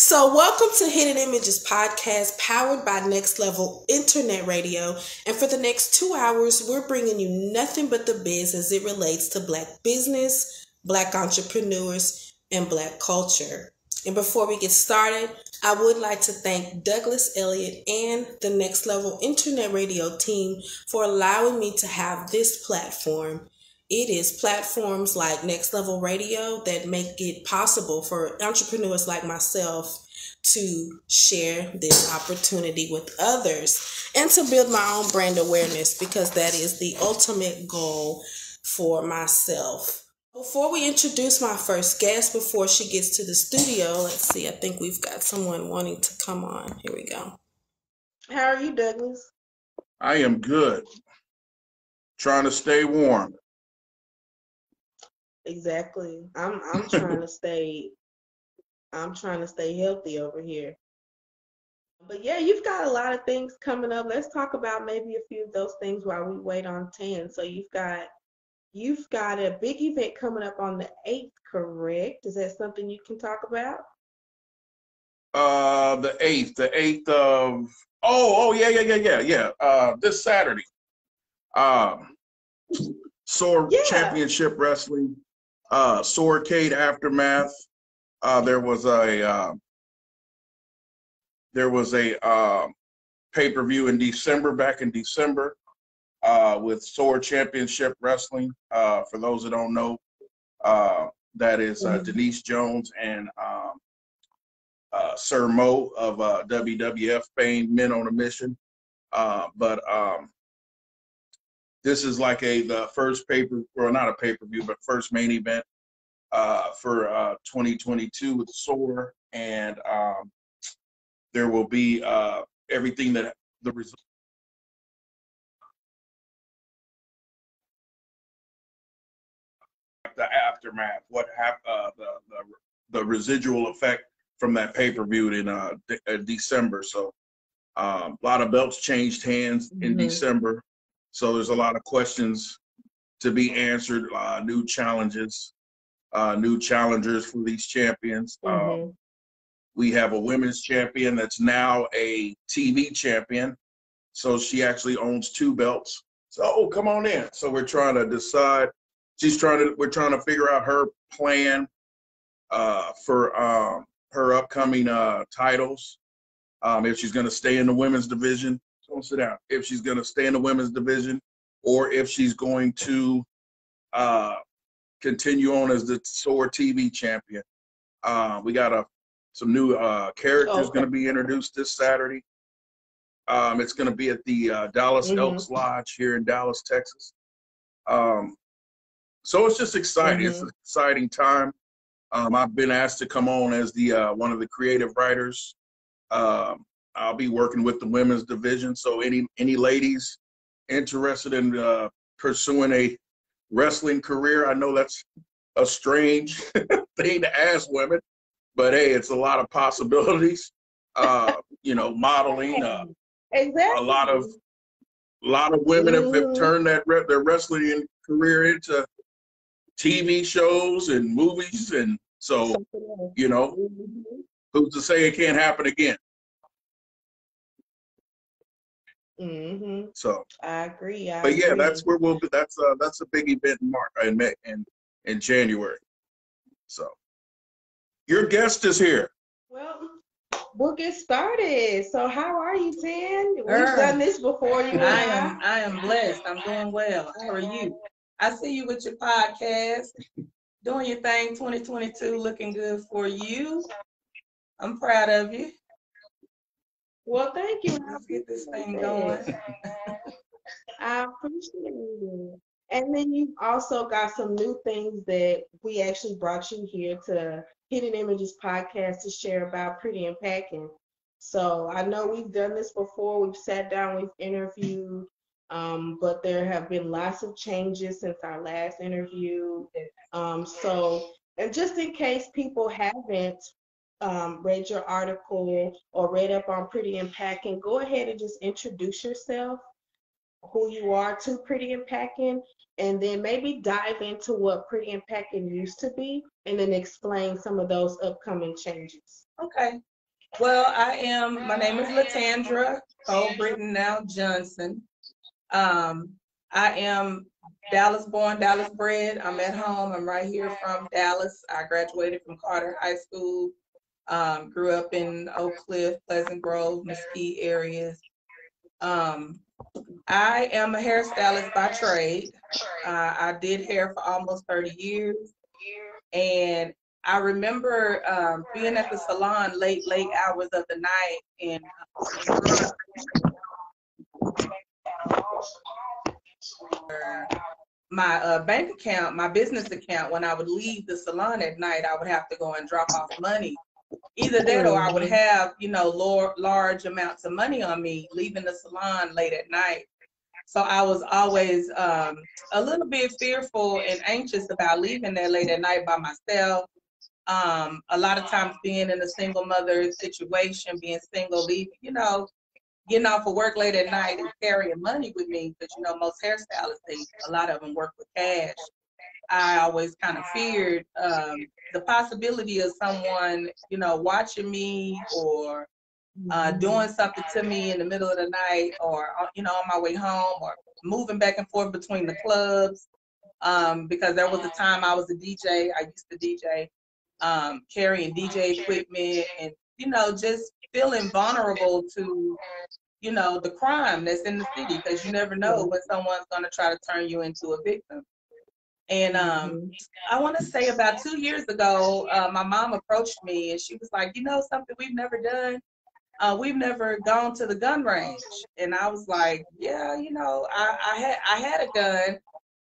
So, welcome to Hidden Images podcast powered by Next Level Internet Radio. And for the next 2 hours, we're bringing you nothing but the biz as it relates to Black business, Black entrepreneurs, and Black culture. And before we get started, I would like to thank Douglas Elliott and the Next Level Internet Radio team for allowing me to have this platform. It is platforms like Next Level Radio that make it possible for entrepreneurs like myself to share this opportunity with others and to build my own brand awareness, because that is the ultimate goal for myself. Before we introduce my first guest, before she gets to the studio, let's see, I think we've got someone wanting to come on. Here we go. How are you, Douglas? I am good. Trying to stay warm. Exactly. I'm trying to stay healthy over here. But yeah, you've got a lot of things coming up. Let's talk about maybe a few of those things while we wait on 10. So you've got a big event coming up on the 8th, correct? Is that something you can talk about? The 8th of yeah. This Saturday. SOAR Championship Wrestling, Soarcade Aftermath. There was a pay-per-view back in December, with SOAR Championship Wrestling. For those that don't know, that is Denise Jones and Sir Mo of WWF fame, Men on a Mission. But this is like the first not a pay-per-view, but first main event for 2022 with SOAR, and there will be everything that the result. The aftermath, what happened, the residual effect from that pay-per-view in December. So a lot of belts changed hands in December. So there's a lot of questions to be answered, new challenges, new challengers for these champions. We have a women's champion that's now a TV champion. So she actually owns 2 belts. So come on in. So we're trying to decide. We're trying to figure out her plan for her upcoming titles. If she's going to stay in the women's division. Don't sit down. If she's going to stay in the women's division, or if she's going to continue on as the SOAR TV champion. We got some new characters going to be introduced this Saturday. It's going to be at the Dallas Elks Lodge here in Dallas, Texas. So it's just exciting. It's an exciting time. I've been asked to come on as the one of the creative writers. I'll be working with the women's division. So any ladies interested in pursuing a wrestling career, I know that's a strange thing to ask women, but hey, it's a lot of possibilities. Modeling. Exactly. A lot of women have turned their wrestling career into TV shows and movies, and so who's to say it can't happen again? So I agree. But yeah, that's where we'll be. That's a big event in January. So your guest is here. Well, we'll get started. So how are you, Tan? We've done this before. I am blessed. I'm doing well. How are you? I see you with your podcast, doing your thing. 2022 looking good for you. I'm proud of you. Well, thank you. Let's get this thing going. I appreciate it. And then you've also got some new things that we actually brought you here to Hidden Images podcast to share about Pretty N Packin. So I know we've done this before. We've sat down, we've interviewed, but there have been lots of changes since our last interview. And just in case people haven't read your article or read up on Pretty N Packin, go ahead and just introduce yourself, who you are to Pretty N Packin, and then maybe dive into what Pretty N Packin used to be, and then explain some of those upcoming changes. Okay. Well, my name is Latandra Johnson. I am Dallas born, Dallas bred. I'm at home. I'm right here from Dallas. I graduated from Carter High School. Grew up in Oak Cliff, Pleasant Grove, Mesquite areas. I am a hairstylist by trade. I did hair for almost 30 years. And I remember being at the salon late hours of the night, and my bank account, my business account, when I would leave the salon at night, I would have to go and drop off money. Either that or I would have, large amounts of money on me leaving the salon late at night. So I was always a little bit fearful and anxious about leaving there late at night by myself. A lot of times being in a single mother situation, being single, leaving, getting off of work late at night and carrying money with me, because most hairstylists, a lot of them work with cash. I always kind of feared the possibility of someone, watching me or doing something to me in the middle of the night, or on my way home, or moving back and forth between the clubs. Because there was a time I was a DJ. I used to DJ, carrying DJ equipment, and just feeling vulnerable to the crime that's in the city, because you never know when someone's going to try to turn you into a victim. And I want to say about 2 years ago, my mom approached me and she was like, something we've never done. We've never gone to the gun range. And I was like, yeah, I had a gun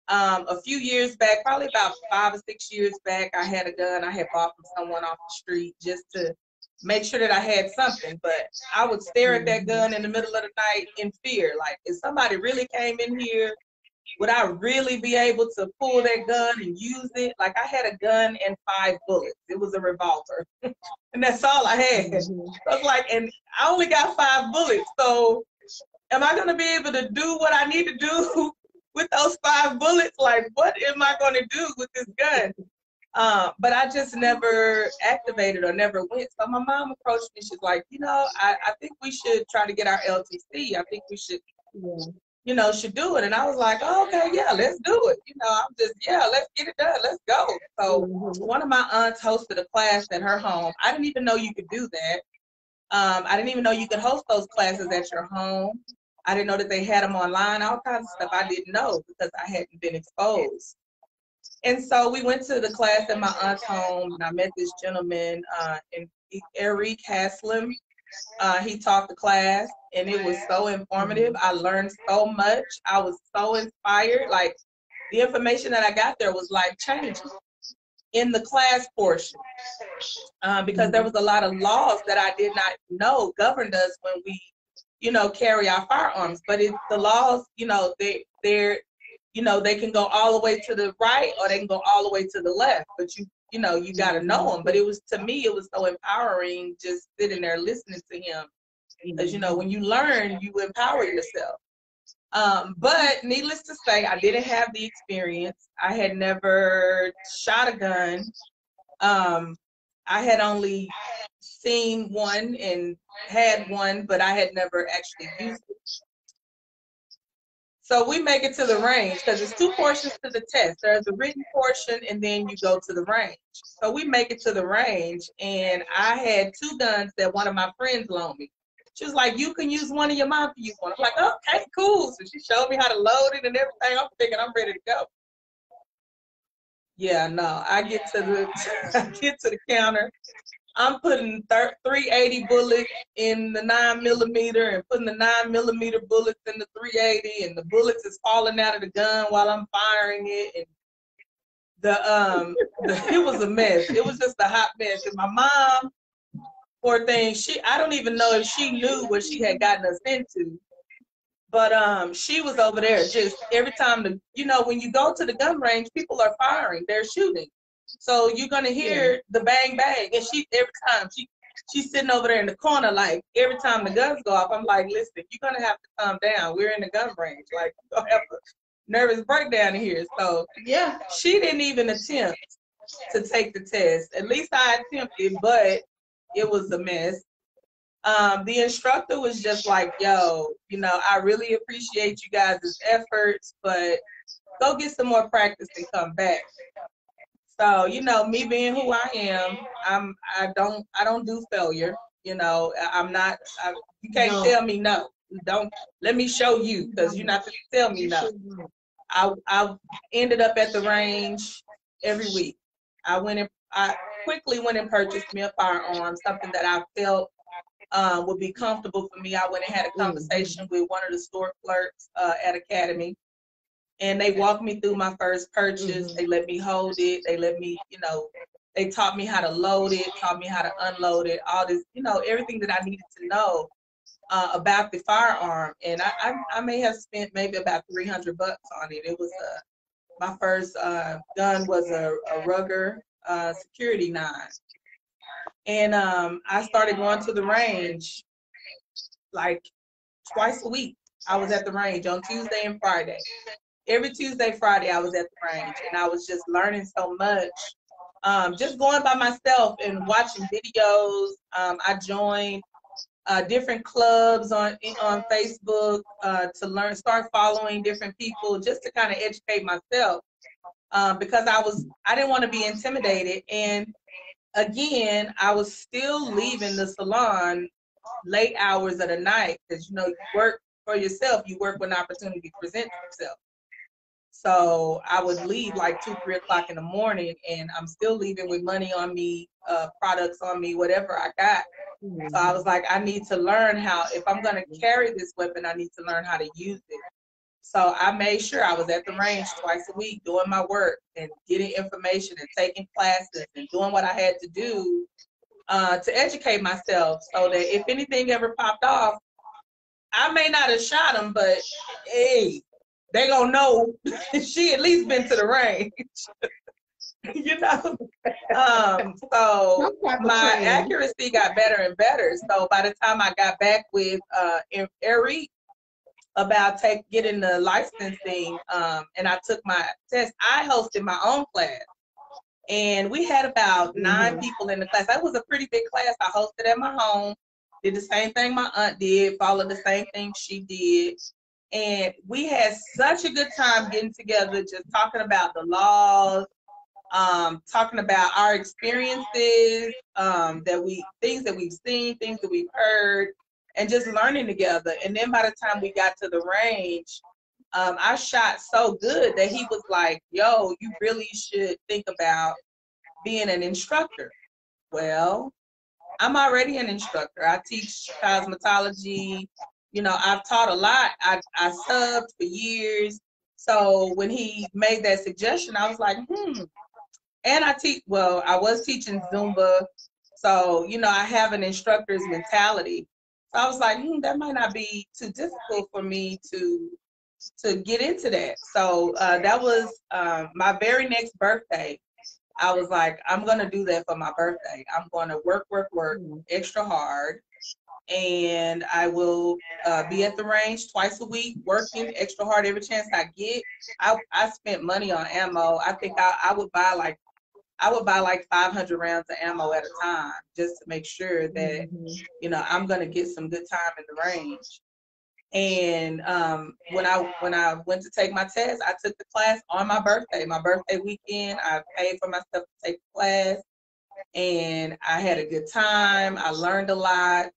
a few years back, probably about 5 or 6 years back. I had a gun I had bought from someone off the street just to make sure that I had something. But I would stare at that gun in the middle of the night in fear. Like, if somebody really came in here, would I really be able to pull that gun and use it? Like, I had a gun and 5 bullets. It was a revolver. And that's all I had. So I was like, and I only got 5 bullets. So am I going to be able to do what I need to do with those 5 bullets? Like, what am I going to do with this gun? But I just never activated or never went. So my mom approached me. She's like, I think we should try to get our LTC. I think we should, should do it. And I was like, oh, okay, yeah, let's do it. Let's get it done. Let's go. So one of my aunts hosted a class at her home. I didn't even know you could do that. I didn't even know you could host those classes at your home. I didn't know that they had them online, all kinds of stuff I didn't know because I hadn't been exposed. And so we went to the class at my aunt's home, and I met this gentleman, Eric Haslam. He taught the class, and it was so informative. I learned so much. I was so inspired. Like, the information that I got there was life-changing in the class portion, because there was a lot of laws that I did not know governed us when we, carry our firearms. But the laws, they can go all the way to the right or they can go all the way to the left. But you got to know them. But to me, it was so empowering just sitting there listening to him. Because, when you learn, you empower yourself. But needless to say, I didn't have the experience. I had never shot a gun. I had only seen one and had one, but I had never actually used it. So we make it to the range, because there's 2 portions to the test. There's a written portion, and then you go to the range. So we make it to the range, and I had 2 guns that one of my friends loaned me. She was like, you can use one and your mom can use one. I'm like, okay, cool. So she showed me how to load it and everything. I'm thinking I'm ready to go. Yeah, no, I get to the counter. I'm putting 380 bullets in the 9mm and putting the 9mm bullets in the 380, and the bullets is falling out of the gun while I'm firing it. And it was a mess. It was just a hot mess. And my mom, poor thing, I don't even know if she knew what she had gotten us into. But she was over there just every time when you go to the gun range, people are firing, they're shooting. So you're gonna hear the bang bang, and every time she's sitting over there in the corner, like every time the guns go off, I'm like, listen, you're gonna have to calm down. We're in the gun range, like you're gonna have a nervous breakdown here. So yeah, she didn't even attempt to take the test. At least I attempted, but it was a mess. The instructor was just like, yo, you know, I really appreciate you guys' efforts, but go get some more practice and come back. So, you know, me being who I am, I don't do failure. You know, you can't tell me no. Don't let me show you, because you're not going to tell me no. I ended up at the range every week. I quickly went and purchased me a firearm, something that I felt would be comfortable for me. I went and had a conversation with one of the store clerks at Academy, and they walked me through my first purchase. They let me hold it. They let me, you know, they taught me how to load it, taught me how to unload it, all this, you know, everything that I needed to know about the firearm. And I may have spent maybe about $300 on it. It was my first gun was a Ruger Security 9. And I started going to the range like twice a week. I was at the range on Tuesday and Friday. Every Tuesday, Friday, I was at the range, and I was just learning so much. Just going by myself and watching videos. I joined different clubs on Facebook to start following different people, just to kind of educate myself, because I didn't want to be intimidated. And again, I was still leaving the salon late hours of the night, because, you know, you work for yourself, you work when opportunity presents itself. So I would leave like 2, 3 o'clock in the morning, and I'm still leaving with money on me, products on me, whatever I got. So I was like, I need to learn how, if I'm going to carry this weapon, I need to learn how to use it. So I made sure I was at the range twice a week doing my work and getting information and taking classes and doing what I had to do to educate myself, so that if anything ever popped off, I may not have shot him, but hey, they gonna know she at least been to the range. You know, so my accuracy got better and better. So by the time I got back with Nra about getting the licensing, and I took my test, I hosted my own class, and we had about 9 people in the class. That was a pretty big class. I hosted at my home, did the same thing my aunt did, followed the same thing she did. And we had such a good time getting together, just talking about the laws, talking about our experiences, things that we've seen, things that we've heard, and just learning together. And then by the time we got to the range, I shot so good that he was like, yo, you really should think about being an instructor. Well, I'm already an instructor. I teach cosmetology. You know, I've taught a lot. I subbed for years. So when he made that suggestion, I was like, And I was teaching Zumba. So, you know, I have an instructor's mentality. So I was like, that might not be too difficult for me to get into that. So that was my very next birthday. I was like, I'm going to do that for my birthday. I'm going to work extra hard. And I will be at the range twice a week, working extra hard every chance I get. I spent money on ammo. I think I would buy like 500 rounds of ammo at a time, just to make sure that, you know, I'm going to get some good time in the range. And when I went to take my test, I took the class on my birthday weekend. I paid for myself to take the class, and I had a good time. I learned a lot,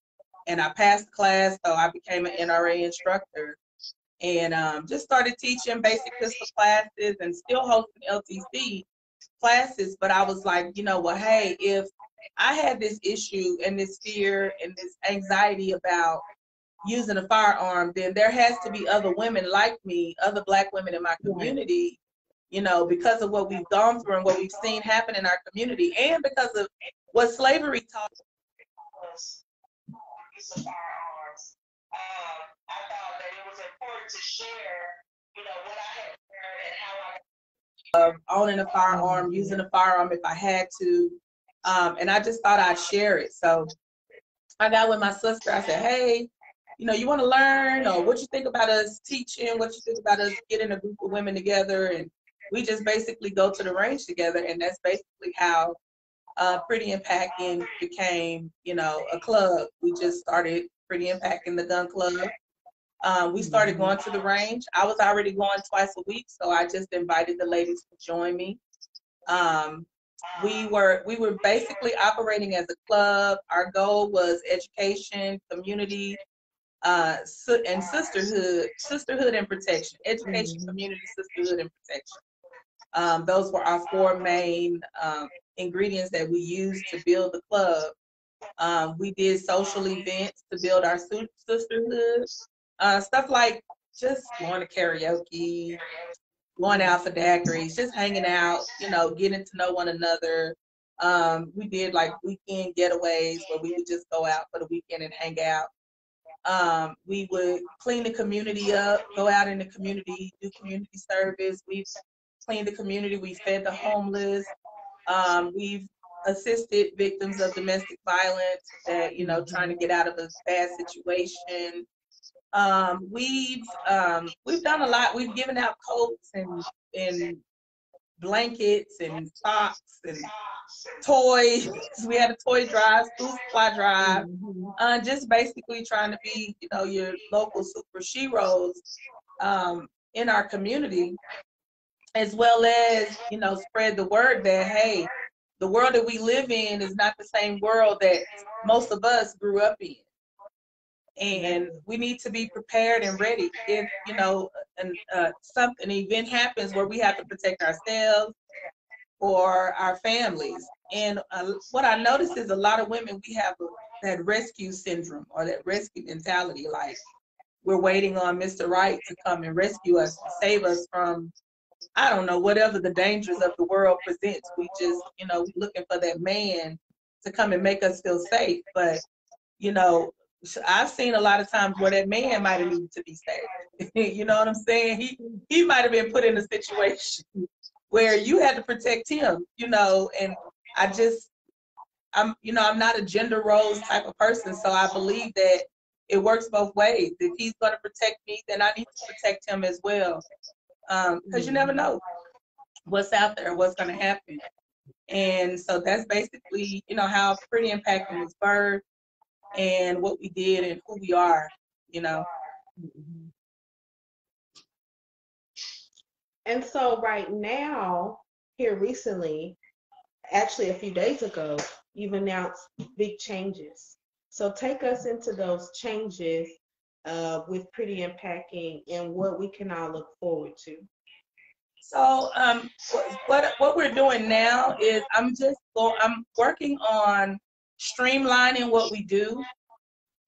and I passed the class, so I became an Nra instructor, and just started teaching basic pistol classes and still hosting LTC classes. But I was like, you know what, hey, if I had this issue and this fear and this anxiety about using a firearm, then there has to be other women like me, other Black women in my community, you know, because of what we've gone through and what we've seen happen in our community, and because of what slavery taught us. Use of firearms. I thought that it was important to share, you know, what I had learned and how I owning a firearm, using a firearm if I had to, and I just thought I'd share it. So I got with my sister. I said, hey, you know, you want to learn, or what you think about us teaching, what you think about us getting a group of women together, and we just basically go to the range together. And that's basically how Pretty N Packin became, a club. We just started Pretty N Packin, the gun club. We started going to the range. I was already going twice a week, so I just invited the ladies to join me. We were basically operating as a club. Our goal was education, community, and sisterhood and protection. Education, community, sisterhood, and protection. Those were our four main ingredients that we used to build the club. We did social events to build our sisterhood. Stuff like just going to karaoke, going out for daiquiris, just hanging out, getting to know one another. We did like weekend getaways where we would just go out for the weekend and hang out. We would clean the community up, go out in the community, do community service. We've cleaned the community, we fed the homeless. We've assisted victims of domestic violence that, trying to get out of a bad situation. We've done a lot. We've given out coats and blankets and socks and toys. We had a toy drive, school supply drive. Just basically trying to be, your local super sheroes in our community, as well as, spread the word that, hey, the world that we live in is not the same world that most of us grew up in. And we need to be prepared and ready if, an event happens where we have to protect ourselves or our families. And what I noticed is a lot of women, we have that rescue syndrome or that rescue mentality, like we're waiting on Mr. Right to come and rescue us, to save us from, I don't know, whatever the dangers of the world presents. We just, looking for that man to come and make us feel safe. But, I've seen a lot of times where that man might have needed to be saved. You know what I'm saying? He might have been put in a situation where you had to protect him, and I'm not a gender roles type of person. So I believe that it works both ways. If he's going to protect me, then I need to protect him as well. Because you never know what's out there, what's going to happen. And so that's basically, how Pretty N Packin was birthed and what we did and who we are, And so right now, here recently, actually a few days ago, you've announced big changes. So take us into those changes with Pretty N Packin and what we can all look forward to. So what we're doing now is I'm working on streamlining what we do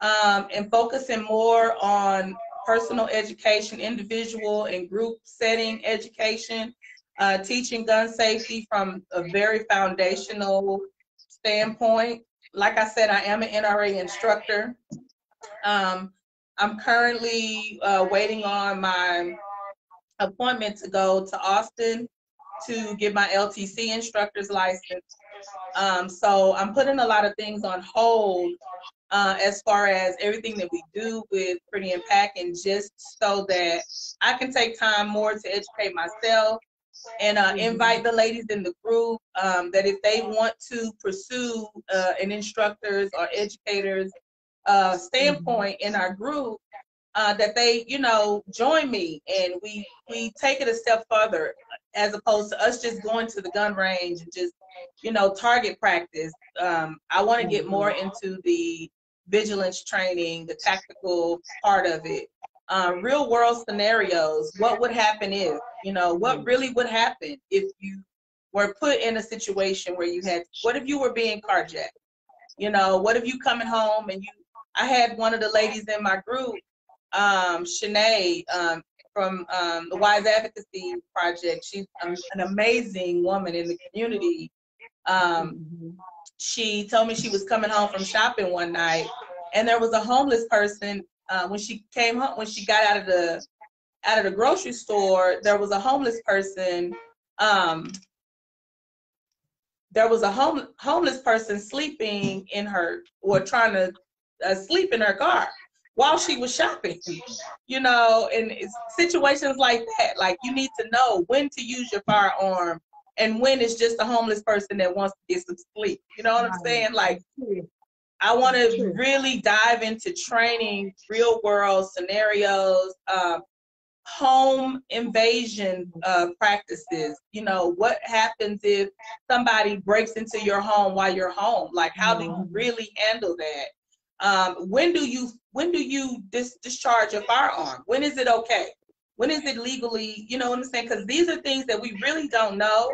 and focusing more on personal education, individual and group setting education, teaching gun safety from a very foundational standpoint. Like I said, I am an Nra instructor. I'm currently waiting on my appointment to go to Austin to get my LTC instructor's license. So I'm putting a lot of things on hold as far as everything that we do with Pretty N Packin, just so that I can take time more to educate myself and invite the ladies in the group that if they want to pursue an instructor's or educator's standpoint in our group, that they, join me and we take it a step further, as opposed to us just going to the gun range and just, target practice. I want to get more into the vigilance training, the tactical part of it, real world scenarios. What would happen if, what really would happen if you were put in a situation where what if you were being carjacked? What if you coming home and I had one of the ladies in my group, Shanae, from the Wise Advocacy Project. She's an amazing woman in the community. She told me she was coming home from shopping one night, and there was a homeless person. When she came home, when she got out of the grocery store, there was a homeless person. There was a homeless person sleeping in her, or trying to sleep in her car while she was shopping, and it's situations like that. Like, you need to know when to use your firearm and when it's just a homeless person that wants to get some sleep. You know what I'm saying? Like, I want to really dive into training, real world scenarios, home invasion practices. You know, what happens if somebody breaks into your home while you're home? Like, how do you really handle that? When do you discharge a firearm? When is it okay? When is it legally? You know what I'm saying? Because these are things that we really don't know.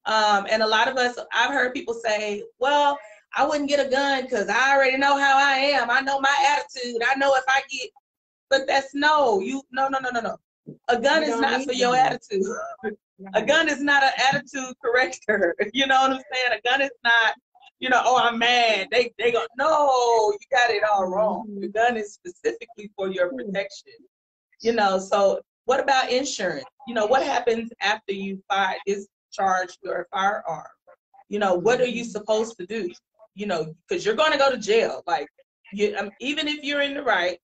And a lot of us, I've heard people say, well, I wouldn't get a gun because I already know how I am. I know my attitude. I know if I get, but that's no. A gun is not for your attitude. A gun is not an attitude corrector. You know what I'm saying? A gun is not, you know, oh, I'm mad. They go, no, you got it all wrong. The gun is specifically for your protection. You know, so what about insurance? You know, what happens after you discharge your firearm? You know, what are you supposed to do? You know, because you're going to go to jail. Like, even if you're in the right,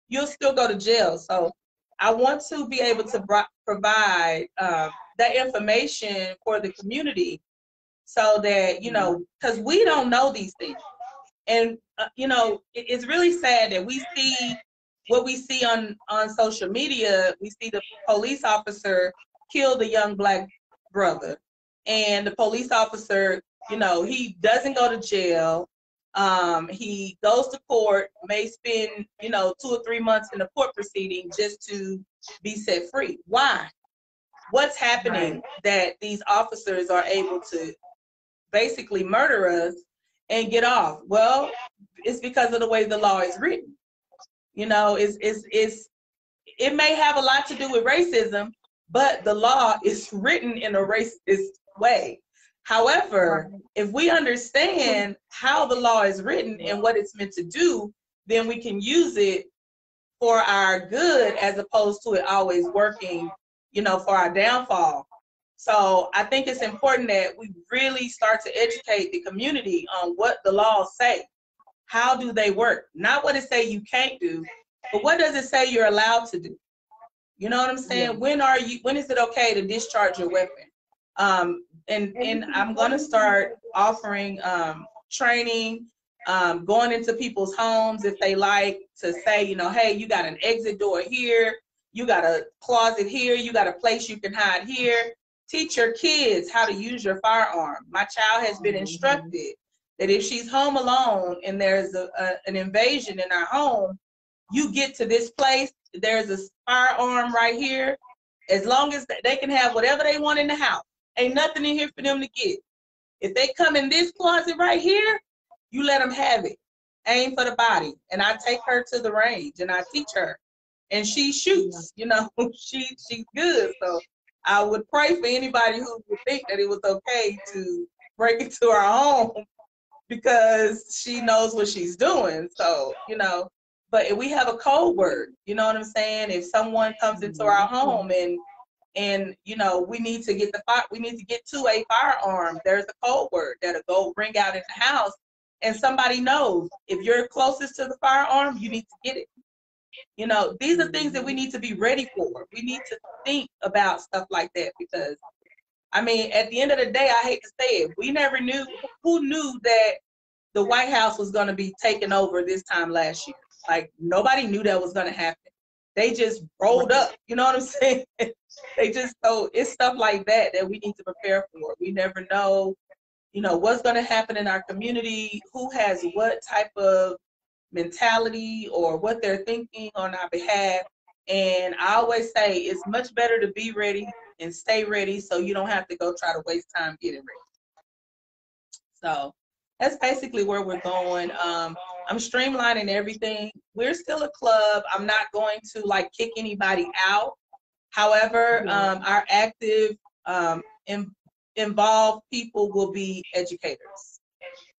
you'll still go to jail. So I want to be able to provide that information for the community so that, you know, because we don't know these things. And, you know, it's really sad that we see what we see on social media. We see the police officer kill the young Black brother. And the police officer, you know, he doesn't go to jail. He goes to court, may spend, you know, 2 or 3 months in a court proceeding just to be set free. Why? What's happening that these officers are able to basically murder us and get off? Well, it's because of the way the law is written. You know, it may have a lot to do with racism, but the law is written in a racist way. However, if we understand how the law is written and what it's meant to do, then we can use it for our good as opposed to it always working, you know, for our downfall. So I think it's important that we really start to educate the community on what the laws say. How do they work? Not what it say you can't do, but what does it say you're allowed to do? You know what I'm saying? Yeah. When is it okay to discharge your weapon? And I'm gonna start offering training, going into people's homes if they like to say, you know, hey, you got an exit door here, you got a closet here, you got a place you can hide here. Teach your kids how to use your firearm. My child has been instructed that if she's home alone and there's an invasion in our home, you get to this place, there's a firearm right here. As long as they can have whatever they want in the house, ain't nothing in here for them to get. If they come in this closet right here, you let them have it. Aim for the body. And I take her to the range and I teach her. And she shoots, you know, she's good. So I would pray for anybody who would think that it was okay to break into our home because she knows what she's doing. So, you know, but we have a code word, you know what I'm saying? If someone comes into our home and you know, we need to get to a firearm, there's a code word that'll go ring out in the house, and somebody knows if you're closest to the firearm, you need to get it. You know, these are things that we need to be ready for. We need to think about stuff like that because, I mean, at the end of the day, I hate to say it, we never knew, who knew that the White House was going to be taken over this time last year? Like, nobody knew that was going to happen. They just rolled up, you know what I'm saying? So it's stuff like that we need to prepare for. We never know, you know, what's going to happen in our community, who has what type of mentality or what they're thinking on our behalf. And I always say it's much better to be ready and stay ready so you don't have to go try to waste time getting ready. So that's basically where we're going. I'm streamlining everything. We're still a club. I'm not going to like kick anybody out. However, our active involved people will be educators.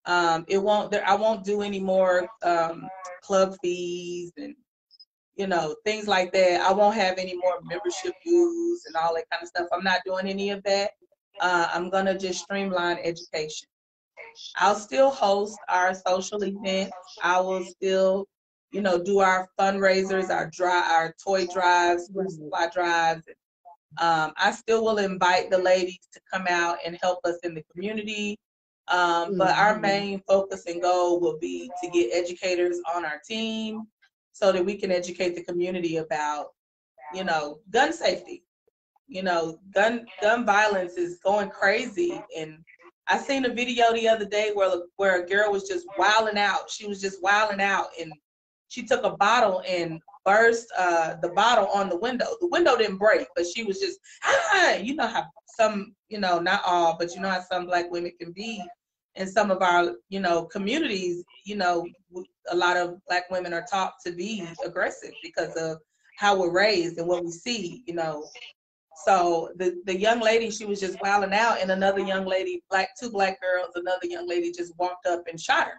I won't do any more club fees and, you know, things like that. I won't have any more membership dues and all that kind of stuff. I'm not doing any of that. I'm gonna just streamline education. I'll still host our social events. I will still, you know, do our fundraisers, our toy drives, food supply drives, I still will invite the ladies to come out and help us in the community. But our main focus and goal will be to get educators on our team so that we can educate the community about, you know, gun safety. You know, gun violence is going crazy. And I seen a video the other day where a girl was just wilding out. She was just wilding out, and she took a bottle and burst the bottle on the window. The window didn't break, but she was just, you know how some, you know, not all, but you know how some Black women can be in some of our, you know, communities. You know, a lot of Black women are taught to be aggressive because of how we're raised and what we see, you know. So the young lady, she was just wilding out, and another young lady, two black girls, another young lady just walked up and shot her.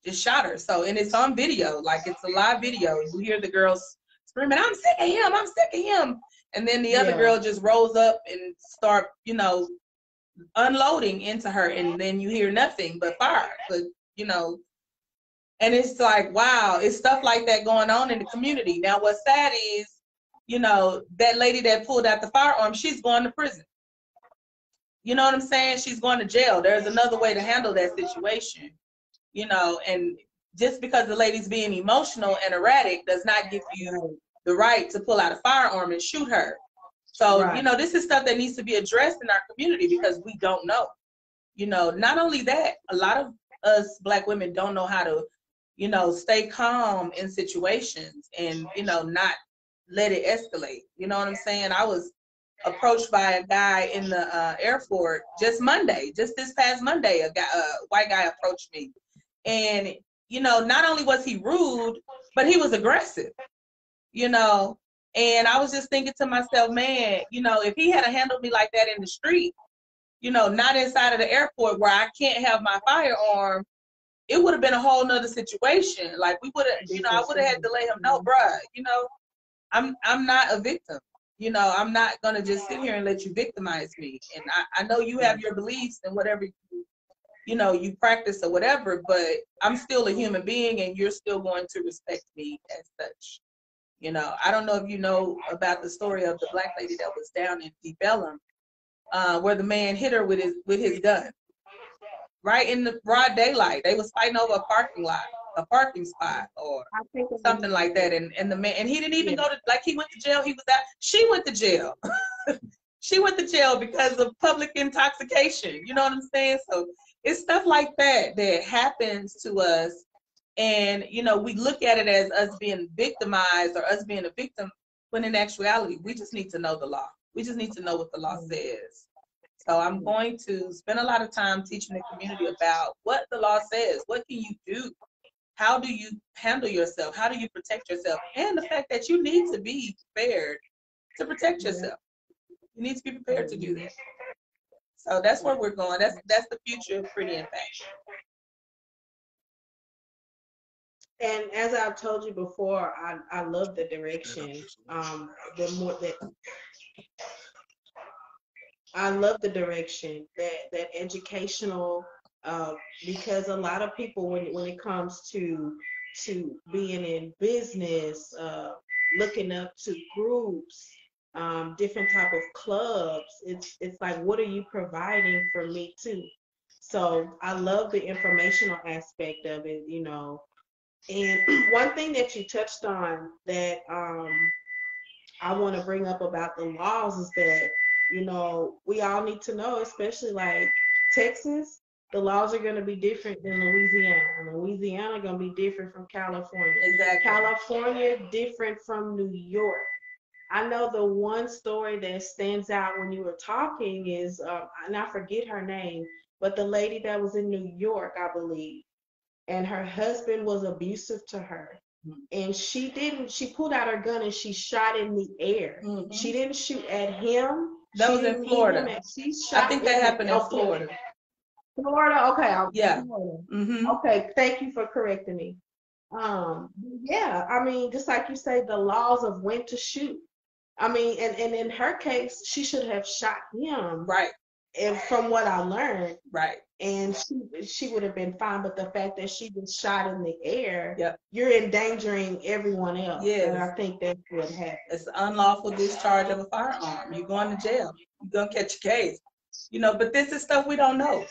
Just shot her. So, and it's on video, like it's a live video. You hear the girls screaming, "I'm sick of him, I'm sick of him." And then the other girl just rose up and start, you know, unloading into her, and then you hear nothing but fire. But, you know, and it's like, wow, it's stuff like that going on in the community. Now, what's sad is, you know, that lady that pulled out the firearm, she's going to prison. You know what I'm saying? She's going to jail. There's another way to handle that situation, you know, and just because the lady's being emotional and erratic does not give you the right to pull out a firearm and shoot her. So, you know, this is stuff that needs to be addressed in our community because we don't know. You know, not only that, a lot of us Black women don't know how to, you know, stay calm in situations and, you know, not let it escalate. You know what I'm saying? I was approached by a guy in the airport just this past Monday. A white guy approached me, and, you know, not only was he rude, but he was aggressive, you know. And I was just thinking to myself, man, you know, if he had handled me like that in the street, you know, not inside of the airport where I can't have my firearm, it would have been a whole nother situation. Like, we would have, you know, I would have had to let him know, bruh, you know, I'm not a victim. You know, I'm not gonna just sit here and let you victimize me. And I know you have your beliefs and whatever you know you practice or whatever, but I'm still a human being, and you're still going to respect me as such. You know, I don't know if you know about the story of the Black lady that was down in Deep Ellum, where the man hit her with his gun, right in the broad daylight. They was fighting over a parking spot or something like that. And the man, and he didn't even go to, like, he went to jail. He was out. She went to jail. She went to jail because of public intoxication. You know what I'm saying? So it's stuff like that that happens to us. And, you know, we look at it as us being victimized or us being a victim, when in actuality, we just need to know the law. We just need to know what the law says. So I'm going to spend a lot of time teaching the community about what the law says. What can you do? How do you handle yourself? How do you protect yourself? And the fact that you need to be prepared to protect yourself. You need to be prepared to do that. So that's where we're going. That's the future of Pretty in Fashion. And as I've told you before, I love the direction. I love the direction that educational, because a lot of people, when it comes to being in business, looking up to groups, different type of clubs, it's like, what are you providing for me too? So I love the informational aspect of it, you know. And one thing that you touched on that I want to bring up about the laws is that, you know, we all need to know, especially like Texas, the laws are going to be different than Louisiana. And Louisiana going to be different from California. Exactly. California different from New York. I know the one story that stands out when you were talking is, and I forget her name, but the lady that was in New York, I believe, and her husband was abusive to her. And she pulled out her gun and she shot in the air. She didn't shoot at him. That was in Florida. I think that happened in Florida. Florida, okay. Yeah. Florida. Okay, thank you for correcting me. Yeah, I mean, just like you say, the laws of when to shoot. I mean, and in her case, she should have shot him. Right. and from what I learned, right. And she would have been fine, but the fact that she was shot in the air, Yep. you're endangering everyone else. Yes. And I think that's what happened. It's unlawful discharge of a firearm. You're going to jail. You're gonna catch a case. You know, but this is stuff we don't know.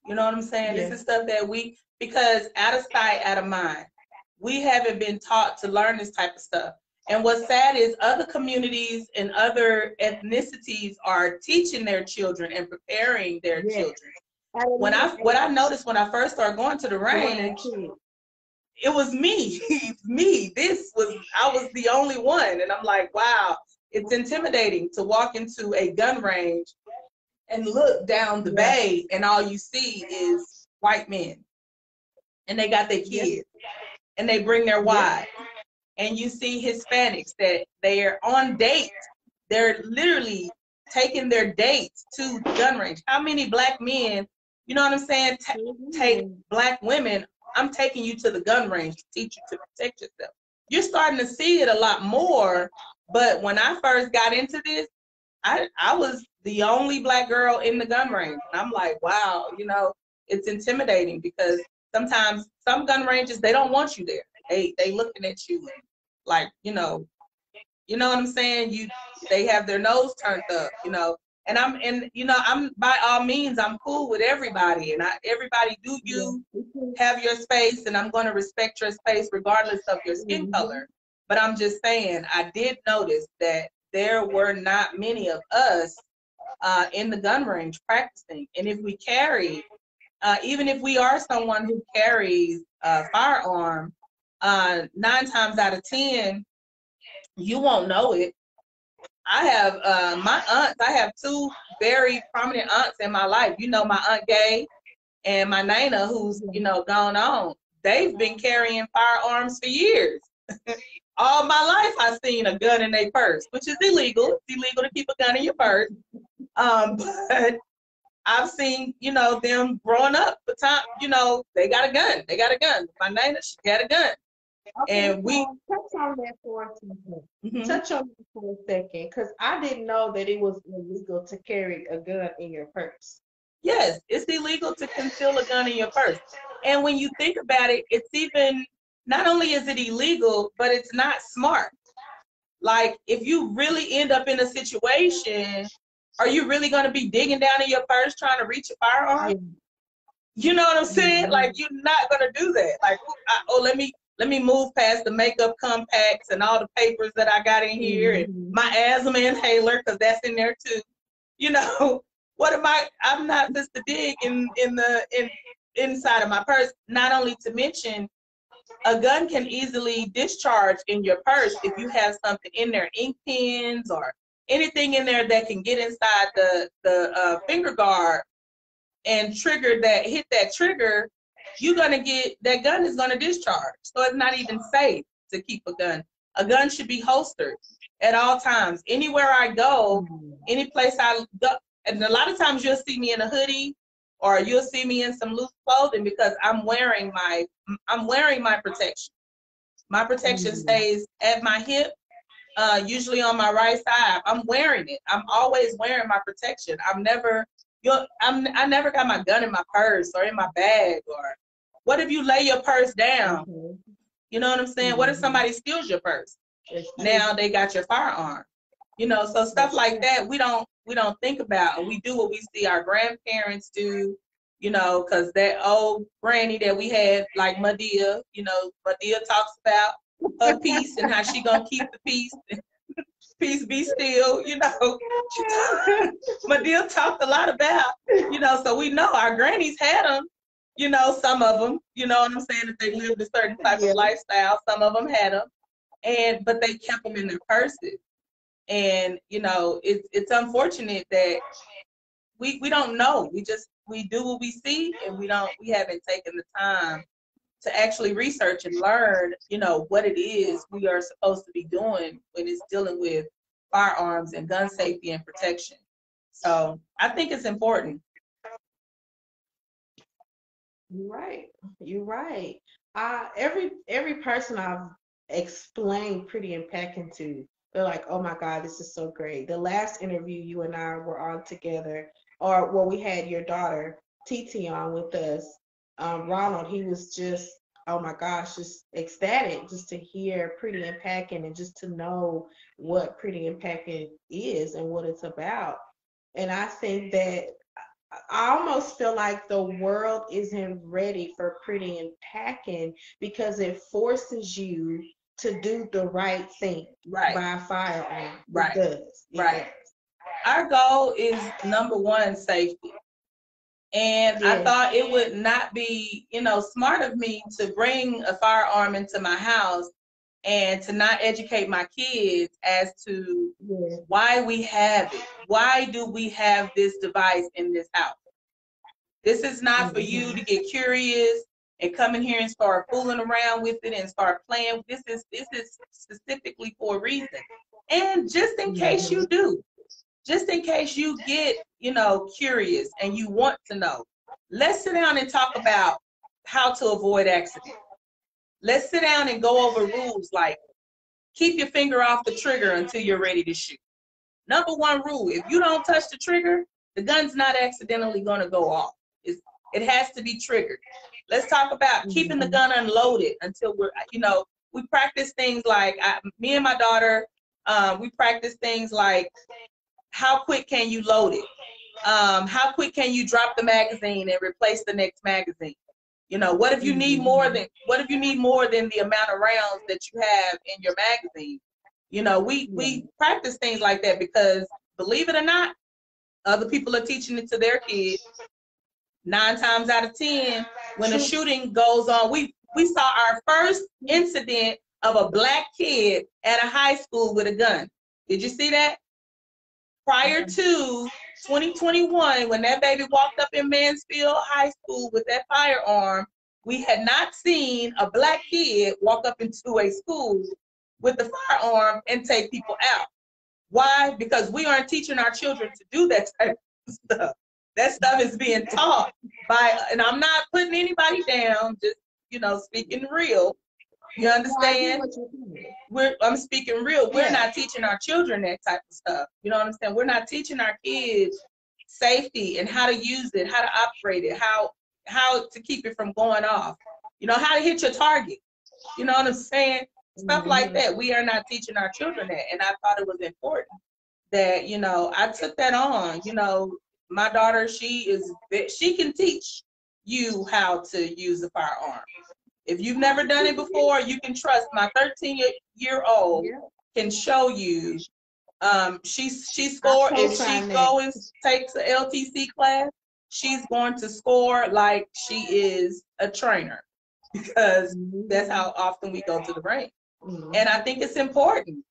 You know what I'm saying? Yeah. This is stuff that because out of sight, out of mind. We haven't been taught to learn this type of stuff. And what's sad is other communities and other ethnicities are teaching their children and preparing their children. What I noticed when I first started going to the range, it was me. I was the only one. And I'm like, wow, it's intimidating to walk into a gun range and look down the bay and all you see is white men. And they got their kids and they bring their wives. And you see Hispanics that they are on dates. They're literally taking their dates to the gun range. How many black men, you know what I'm saying, take black women, I'm taking you to the gun range to teach you to protect yourself. You're starting to see it a lot more, but when I first got into this, I was the only black girl in the gun range. And I'm like, wow, you know, it's intimidating because sometimes some gun ranges, they don't want you there. They looking at you like, you know what I'm saying? They have their nose turned up, you know. And I'm by all means, I'm cool with everybody, and everybody do you have your space, and I'm going to respect your space regardless of your skin color. But I'm just saying, I did notice that there were not many of us in the gun range practicing. And if we carry, even if we are someone who carries a firearm, 9 times out of 10, you won't know it. I have my aunts. I have 2 very prominent aunts in my life. You know, my Aunt Gay and my Nana, who's, you know, gone on. They've been carrying firearms for years. All my life, I've seen a gun in their purse, which is illegal. It's illegal to keep a gun in your purse. But I've seen, you know, them growing up. The time, you know, they got a gun. They got a gun. My Nana, she got a gun. Okay, and we touch on that for a second. Touch on that for a second, because I didn't know that it was illegal to carry a gun in your purse. Yes, it's illegal to conceal a gun in your purse. And when you think about it, it's even, not only is it illegal, but it's not smart. Like, if you really end up in a situation, are you really going to be digging down in your purse trying to reach a firearm? You know what I'm saying? Like, you're not going to do that. Like, let me move past the makeup compacts and all the papers that I got in here and my asthma inhaler, because that's in there too. You know, I'm not just to dig inside of my purse. Not only to mention, a gun can easily discharge in your purse if you have something in there, ink pens or anything in there that can get inside the finger guard and hit that trigger. You're gonna get, that gun is gonna discharge. So it's not even safe to keep a gun. A gun should be holstered at all times. Anywhere I go, any place I go, and a lot of times you'll see me in a hoodie or you'll see me in some loose clothing because I'm wearing my protection. My protection stays at my hip, usually on my right side. I'm wearing it. I'm always wearing my protection. I never got my gun in my purse or in my bag. Or what if you lay your purse down? You know what I'm saying? What if somebody steals your purse? Now they got your firearm. You know, so stuff like that we don't think about, and we do what we see our grandparents do. You know, because that old granny that we had, like Madea, you know, Madea talks about her peace and how she gonna keep the peace. Peace be still, you know. Madea talked a lot about, you know, so we know our grannies had them, you know, some of them, you know what I'm saying, if they lived a certain type of lifestyle, some of them had them, but they kept them in their purses. And, you know, it's unfortunate that we don't know. We do what we see, and we haven't taken the time to actually research and learn, you know, what it is we are supposed to be doing when it's dealing with firearms and gun safety and protection. So I think it's important. You're right. Every person I've explained Pretty N Packin to, they're like, oh my God, this is so great. The last interview you and I were on together, or well, we had your daughter TT on with us. Ronald, he was just, oh my gosh, just ecstatic just to hear Pretty in Packin and just to know what Pretty in Packin is and what it's about. And I think that I almost feel like the world isn't ready for Pretty in Packin because it forces you to do the right thing by a firearm. Right. It does. It right. does. Our goal is number one, safety. And I thought it would not be, smart of me to bring a firearm into my house and to not educate my kids as to why we have it. Why do we have this device in this house? This is not for you to get curious and come in here and start fooling around with it and start playing. This is specifically for a reason. And just in case you do, just in case you get, curious and you want to know, let's sit down and talk about how to avoid accidents. Let's sit down and go over rules like keep your finger off the trigger until you're ready to shoot. Number one rule, if you don't touch the trigger, the gun's not accidentally going to go off. It has to be triggered. Let's talk about keeping the gun unloaded until we're, we practice things like, me and my daughter, we practice things like how quick can you load it? How quick can you drop the magazine and replace the next magazine? What if you need more than the amount of rounds that you have in your magazine? We practice things like that because, believe it or not, other people are teaching it to their kids. 9 times out of 10, when a shooting goes on, we saw our first incident of a black kid at a high school with a gun. Did you see that? Prior to 2021, when that baby walked up in Mansfield High School with that firearm, we had not seen a black kid walk up into a school with the firearm and take people out. Why? Because we aren't teaching our children to do that type of stuff. That stuff is being taught by, and I'm not putting anybody down, just, speaking real. You understand? I'm speaking real. We're not teaching our children that type of stuff. You know what I'm saying? We're not teaching our kids safety and how to use it, how to operate it, how to keep it from going off. How to hit your target. You know what I'm saying? Stuff like that. We are not teaching our children that. And I thought it was important that, I took that on. My daughter, she can teach you how to use a firearm. If you've never done it before, you can trust my 13-year-old can show you. She scored. If she goes and takes an LTC class, she's going to score like she is a trainer because that's how often we go to the range. And I think it's important.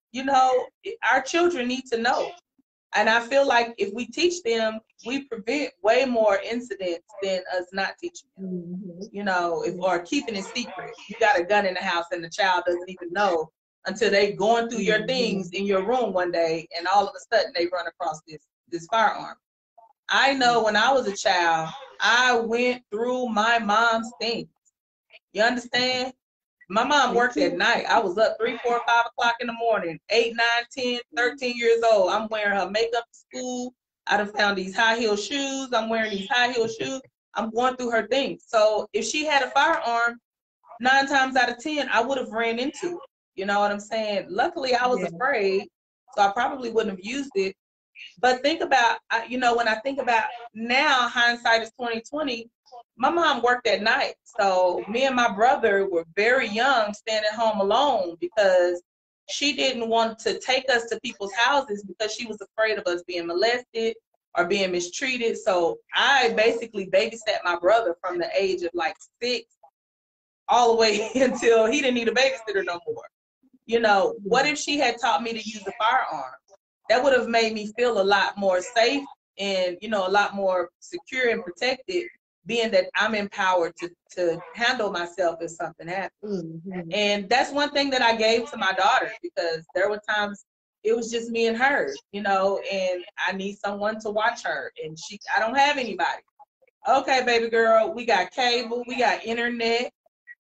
Our children need to know. And I feel like if we teach them, we prevent way more incidents than us not teaching them. Or keeping it secret. You got a gun in the house and the child doesn't even know until they going through your things in your room one day, and all of a sudden they run across this firearm. I know when I was a child, I went through my mom's things. You understand? My mom worked at night. I was up 3, 4, 5 o'clock in the morning, 8, 9, 10, 13 years old. I'm wearing her makeup to school. I done found these high heel shoes. I'm wearing these high heel shoes. I'm going through her things. So if she had a firearm, 9 times out of 10, I would have ran into it. You know what I'm saying? Luckily, I was afraid, so I probably wouldn't have used it. But think about, when I think about now, hindsight is 20/20. My mom worked at night, so me and my brother were very young, staying at home alone because she didn't want to take us to people's houses because she was afraid of us being molested or being mistreated. So I basically babysat my brother from the age of like 6 all the way until he didn't need a babysitter no more. What if she had taught me to use a firearm? That would have made me feel a lot more safe and, a lot more secure and protected, being that I'm empowered to handle myself if something happens. And that's one thing that I gave to my daughter, because there were times it was just me and her, and I need someone to watch her, and I don't have anybody. Okay, baby girl, we got cable, we got internet,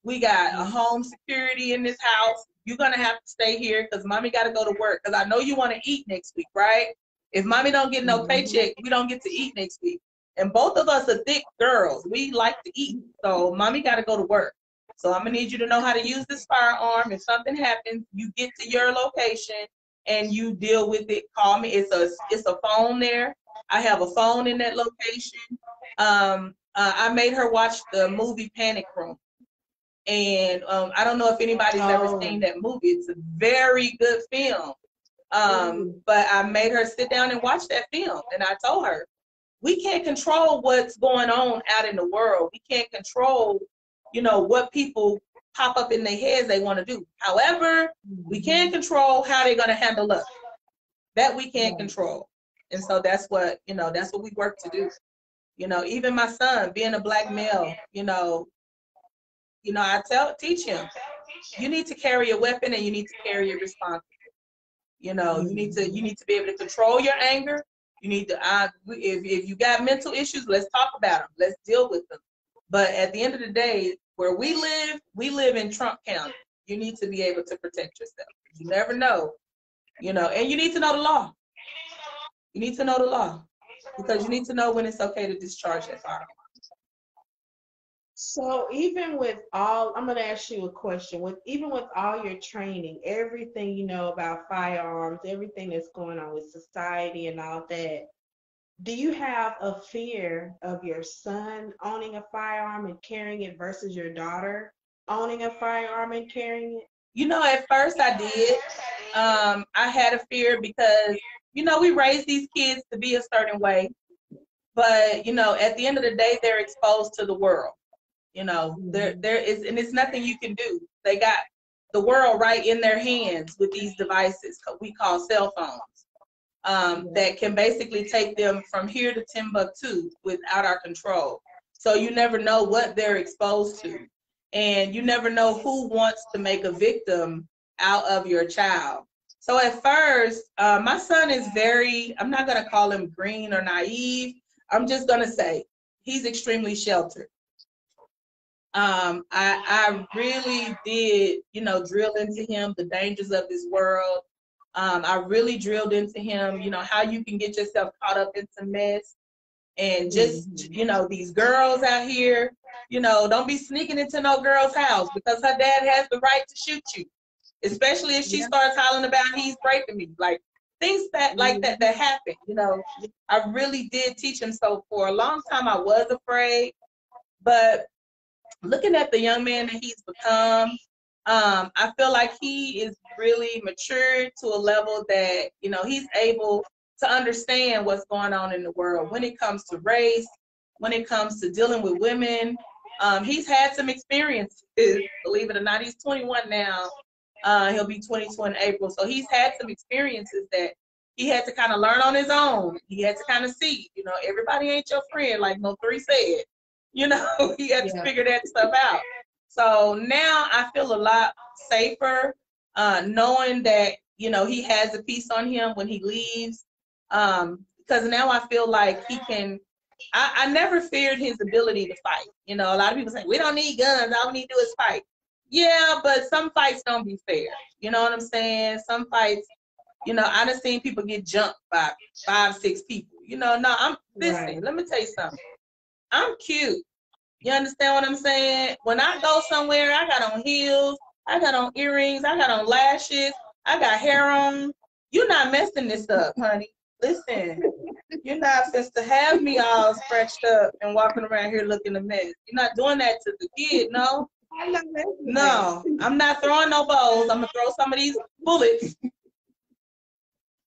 we got a home security in this house. You're going to have to stay here because mommy got to go to work, because I know you want to eat next week, right? If mommy don't get no paycheck, we don't get to eat next week. And both of us are thick girls. We like to eat. So mommy got to go to work. So I'm going to need you to know how to use this firearm. If something happens, you get to your location and you deal with it. Call me. It's a phone there. I have a phone in that location. I made her watch the movie Panic Room. And I don't know if anybody's ever seen that movie. It's a very good film. But I made her sit down and watch that film. And I told her, we can't control what's going on out in the world. We can't control, what people pop up in their heads they want to do. However, we can control how they're going to handle us. That we can't control. And so that's what we work to do. Even my son, being a Black male, I teach him, you need to carry a weapon and you need to carry it responsibly. You need to be able to control your anger. You need to, if you got mental issues, let's talk about them. Let's deal with them. But at the end of the day, where we live in Trump County. You need to be able to protect yourself. You never know, and you need to know the law. You need to know the law because you need to know when it's okay to discharge that firearm. So even with all, I'm going to ask you a question. Even with all your training, everything you know about firearms, everything that's going on with society and all that, do you have a fear of your son owning a firearm and carrying it versus your daughter owning a firearm and carrying it? At first I did. I had a fear because, we raise these kids to be a certain way. But, at the end of the day, they're exposed to the world. There is, and it's nothing you can do. They got the world right in their hands with these devices we call cell phones. That can basically take them from here to Timbuktu without our control. So you never know what they're exposed to. And you never know who wants to make a victim out of your child. So at first, my son is I'm not going to call him green or naive. I'm just going to say he's extremely sheltered. I really did, drill into him the dangers of this world. I really drilled into him, how you can get yourself caught up in some mess. And just, these girls out here, don't be sneaking into no girl's house because her dad has the right to shoot you, especially if she starts hollering about he's raping me. Like things that happen, I really did teach him. So for a long time, I was afraid. But looking at the young man that he's become, I feel like he is really matured to a level that, he's able to understand what's going on in the world when it comes to race, when it comes to dealing with women. He's had some experiences, believe it or not. He's 21 now. He'll be 22 in April. So he's had some experiences that he had to kind of learn on his own. He had to kind of see, everybody ain't your friend, like No 3 said. He had to figure that stuff out. So now I feel a lot safer knowing that, he has a piece on him when he leaves. Because now I feel like he can, I never feared his ability to fight. A lot of people say, we don't need guns, all we need to do is fight. Yeah, but some fights don't be fair. You know what I'm saying? Some fights, I done seen people get jumped by 5, 6 people. Listen, let me tell you something. I'm cute. You understand what I'm saying? When I go somewhere, I got on heels, I got on earrings, I got on lashes, I got hair on. You're not messing this up, honey. Listen, you're not supposed to have me all scratched up and walking around here looking a mess. You're not doing that to the kid, no? No, I'm not throwing no balls. I'm going to throw some of these bullets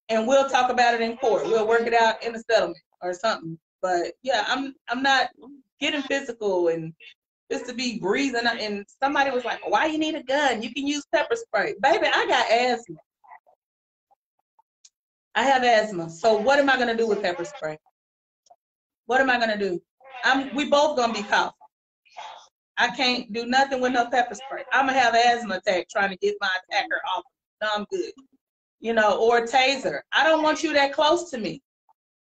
and we'll talk about it in court. We'll work it out in a settlement or something. But yeah, I'm not getting physical and just to be breathing. And somebody was like, why you need a gun? You can use pepper spray. Baby, I got asthma. I have asthma. So what am I going to do with pepper spray? What am I going to do? We both going to be coughing. I can't do nothing with no pepper spray. I'm going to have an asthma attack trying to get my attacker off. No, I'm good. Or a taser. I don't want you that close to me.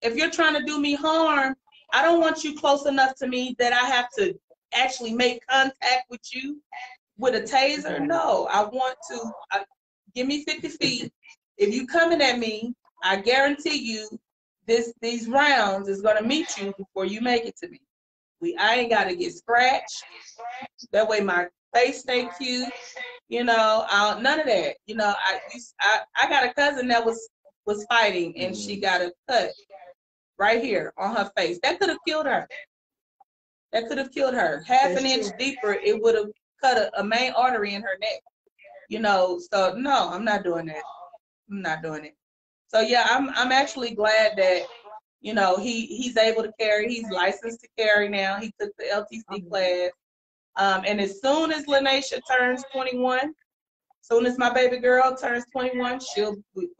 If you're trying to do me harm, I don't want you close enough to me that I have to actually make contact with you with a taser. No, I want to give me 50 feet. If you coming at me, I guarantee you these rounds is gonna meet you before you make it to me. I ain't gotta get scratched. That way my face stay cute. You know, none of that. You know, I got a cousin that was fighting and she got a cut right here on her face. That could have killed her. That could have killed her. Half an inch deeper, it would have cut a main artery in her neck. You know, so no, I'm not doing that. I'm not doing it. So yeah, I'm actually glad that, you know, he's able to carry. He's licensed to carry now. He took the LTC class. And as soon as Lanisha turns 21, soon as my baby girl turns 21,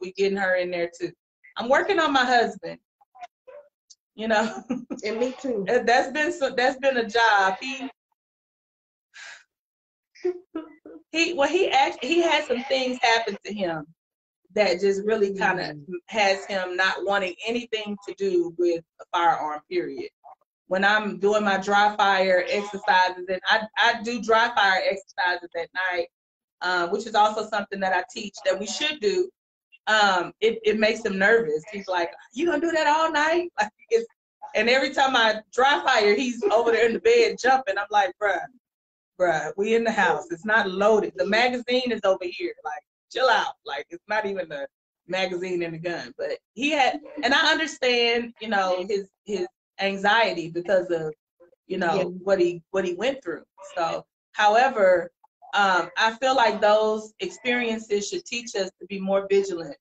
we getting her in there too. I'm working on my husband. You know, and me too. That's been a job. He had some things happen to him that just really kind of has him not wanting anything to do with a firearm, period. When I'm doing my dry fire exercises, and I do dry fire exercises at night, which is also something that I teach that we should do. It makes him nervous. He's like, "You gonna do that all night?" Like, and every time I dry fire, he's over there in the bed jumping. I'm like, bruh, we in the house. It's not loaded. The magazine is over here. Like, chill out. Like, it's not even the magazine in the gun. But he had, and I understand, you know, his anxiety because of, you know, what he went through. So, however, I feel like those experiences should teach us to be more vigilant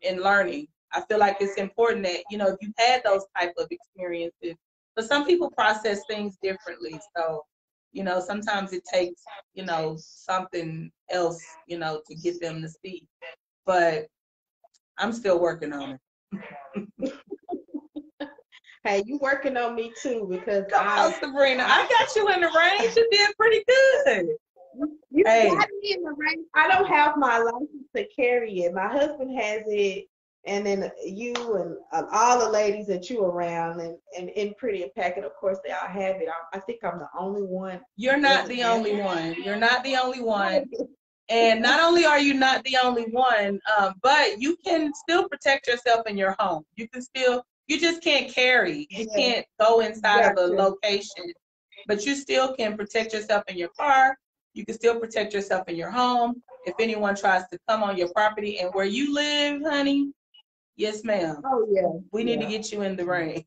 in learning. I feel like it's important that, you know, if you've had those type of experiences, but some people process things differently. So, you know, sometimes it takes, you know, something else, you know, to get them to see. But I'm still working on it. Hey, you working on me too, because Come on, Sabrina, I got you in the range. You did pretty good. You got me in the range. I don't have my license to carry it. My husband has it, and then you and all the ladies that you around, and in Pretty and Packin, of course, they all have it. I think I'm the only one. You're not the only one. You're not the only one. And not only are you not the only one, but you can still protect yourself in your home. You can still, you just can't carry. You can't go inside of a location, but you still can protect yourself in your car. You can still protect yourself in your home. If anyone tries to come on your property and where you live, honey, yes, ma'am. Oh, yeah. We need to get you in the ring.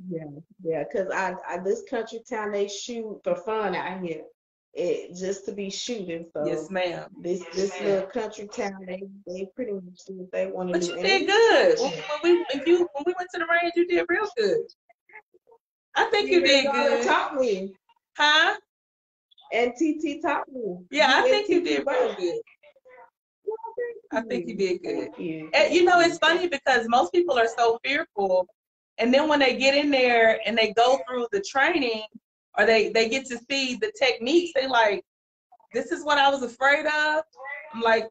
Yeah, because I this country town, they shoot for fun out here. Just to be shooting. So yes, ma'am. This little country town, they pretty much do what they want to do. But you did good. When we went to the range, you did real good. I think you did good. Taught me. Huh? And TT taught me. Yeah, I think you did real good. I think you did good. And, you know, it's funny because most people are so fearful, and then when they get in there and they go through the training, or they get to see the techniques, they like, this is what I was afraid of. I'm like,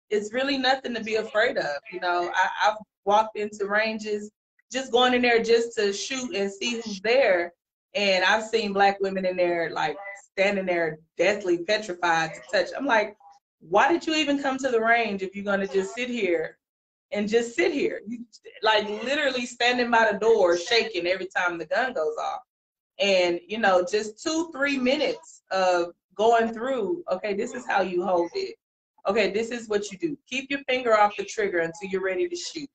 it's really nothing to be afraid of. You know, I've walked into ranges just going in there just to shoot and see who's there. And I've seen Black women in there like standing there deathly petrified to touch. I'm like, why did you even come to the range if you're going to just sit here and just sit here? You, like, literally standing by the door shaking every time the gun goes off. And, you know, just 2-3 minutes of going through, okay, this is how you hold it. Okay, this is what you do. Keep your finger off the trigger until you're ready to shoot.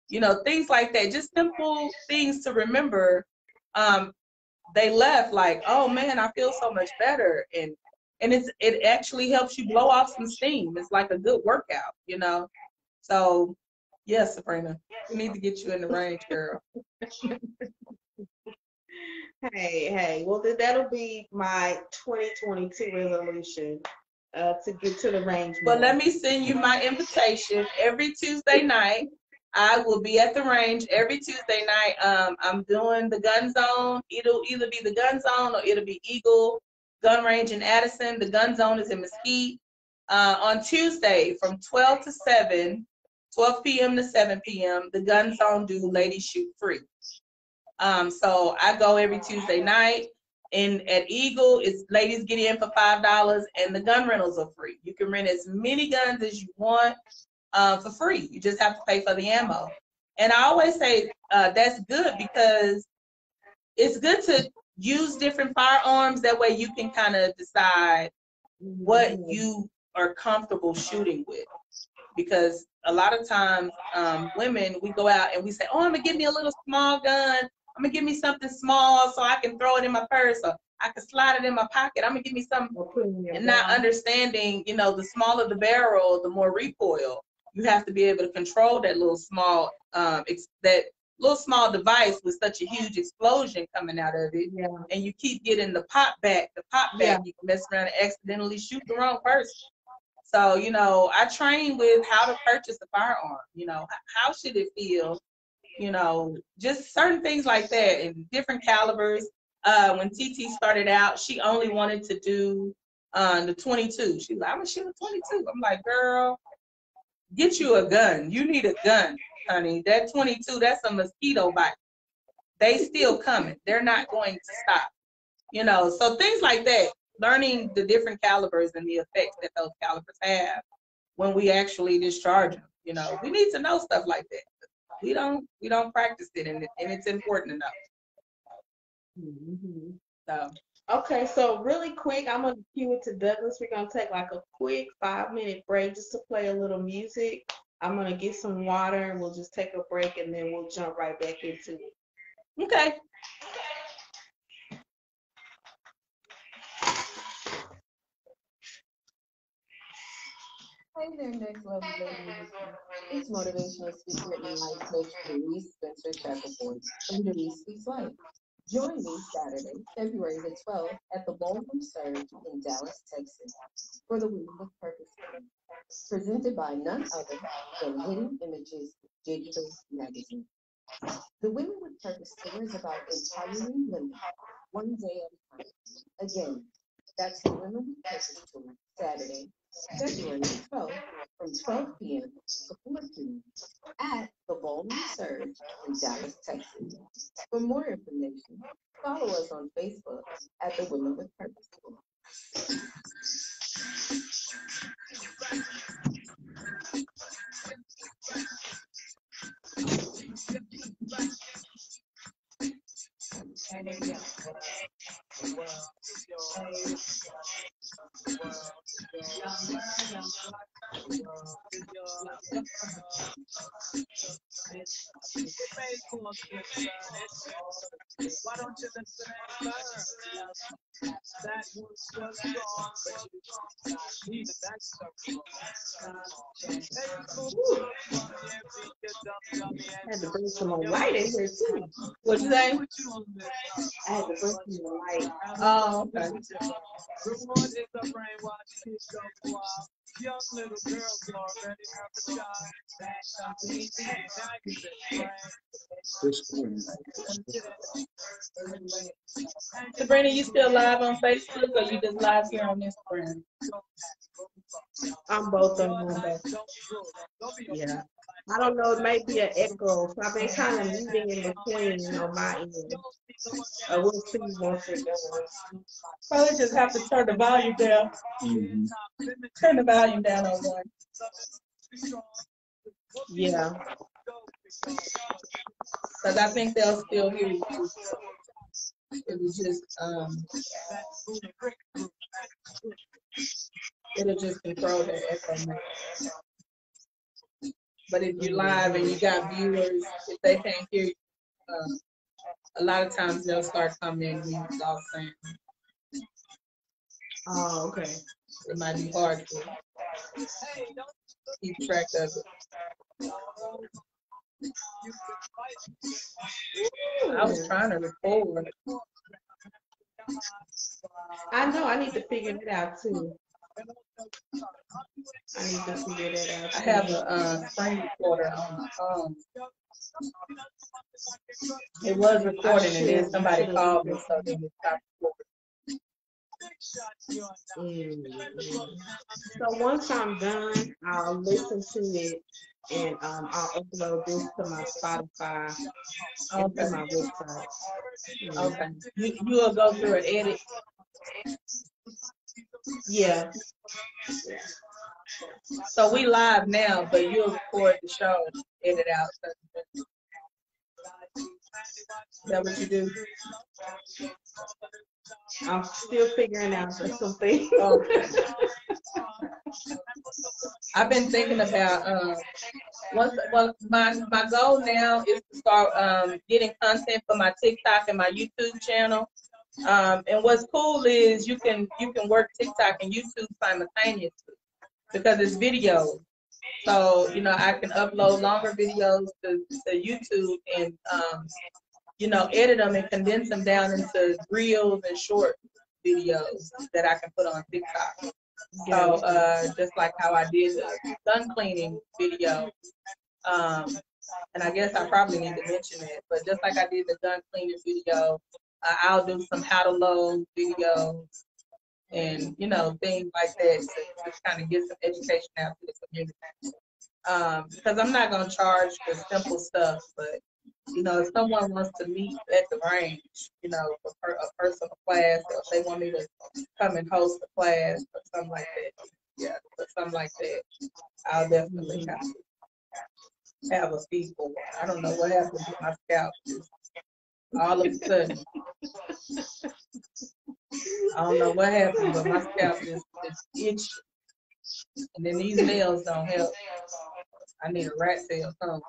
You know, things like that, just simple things to remember. They left like, oh man, I feel so much better. And it actually helps you blow off some steam. It's like a good workout, you know? So, yes, Sabrina, we need to get you in the range, girl. Hey, well, then that'll be my 2022 resolution, to get to the range. Well, let me send you my invitation. Every Tuesday night, I will be at the range every Tuesday night. I'm doing the gun zone. It'll either be the gun zone or it'll be Eagle Gun Range in Addison. The gun zone is in Mesquite. On Tuesday from 12 p.m. to 7 p.m., the gun zone do Ladies Shoot Free. So I go every Tuesday night, and at Eagle, it's ladies get in for $5, and the gun rentals are free. You can rent as many guns as you want for free. You just have to pay for the ammo. And I always say that's good, because it's good to use different firearms. That way you can kind of decide what you are comfortable shooting with. Because a lot of times women, we go out and we say, oh, I'm gonna give me a little small gun. I'm gonna give me something small so I can throw it in my purse, or I can slide it in my pocket. I'm gonna give me something, and not understanding, you know, the smaller the barrel, the more recoil. You have to be able to control that little small, that little small device with such a huge explosion coming out of it. Yeah. And you keep getting the pop back. Yeah. You can mess around and accidentally shoot the wrong person. So, you know, I train with how to purchase a firearm. You know, how should it feel? You know, just certain things like that, and different calibers. When TT started out, she only wanted to do the 22. She's like, I'm gonna shoot a 22. I'm like, girl, get you a gun. You need a gun, honey. That 22, that's a mosquito bite. They still coming. They're not going to stop. You know, so things like that. Learning the different calibers and the effects that those calibers have when we actually discharge them. You know, we need to know stuff like that. We don't practice it, and it's important to know. Mm-hmm. So. Okay, so really quick, I'm gonna cue it to Douglas. We're gonna take like a quick 5-minute break just to play a little music. I'm gonna get some water, and we'll just take a break, and then we'll jump right back into it. Okay. Hey there, Next Level ladies. It's motivational speaker and life coach Denise Spencer Shackelford from Denise Speaks Life. Join me Saturday, February the 12th at the Ballroom Surge in Dallas, Texas for the Women with Purpose Tour, presented by none other than Hidden Images Digital Magazine. The Women with Purpose Tour is about empowering women one day at a time. Again, that's the Women with Purpose Tour, Saturday, February 12th from 12 p.m. to 4 p.m. at the Ballroom Surge in Dallas, Texas. For more information, follow us on Facebook at the Women with Purpose Tour. Why don't you listen and learn? That was just wrong, but you need the next I had to bring some more light in here too. What'd you say? I had to bring some more light. Oh, okay. Reward is a brainwash, kids go wild. Young little girls already have a child. That's something easy, now you Sabrina, you still live on Facebook, or you just live here on Instagram? I'm both of them. Yeah. I don't know, it might be an echo, so I've been kind of moving in between on my end. We'll see once it goes. Probably just have to turn the volume down. Mm-hmm. Turn the volume down on one. Yeah. Because I think they'll still hear you. It was just, it'll just control the echo. But if you're live and you got viewers, if they can't hear you, a lot of times they'll start coming in when it's all saying. Oh, okay. It might be hard to keep track of it. I was trying to record. I know, I need to figure it out too. I need to figure that out too. I have a screen recorder on my phone. It was recording and then somebody called me, so then it stopped recording. So once I'm done, I'll listen to it and I'll upload this to my Spotify and to my website. Okay. You will go through and edit? Yeah. So we live now, but you'll record the show and edit out. Is that what you do? I'm still figuring out some things. Okay. I've been thinking about my goal now is to start getting content for my TikTok and my YouTube channel. And what's cool is you can work TikTok and YouTube simultaneously because it's video. So, you know, I can upload longer videos to YouTube and, you know, edit them and condense them down into reels and short videos that I can put on TikTok. So, just like how I did the gun cleaning video, and I guess I probably need to mention it, but just like I did the gun cleaning video, I'll do some how to load videos and, you know, things like that to kind of get some education out to the community. Because I'm not going to charge for simple stuff, but, you know, if someone wants to meet at the range, you know, for a personal class, or if they want me to come and host a class or something like that, yeah, or something like that, I'll definitely have a fee for it. I don't know what happened with my scalp. All of a sudden, I don't know what happened, but my scalp is itchy. And then these nails don't help. I need a rat tail comb.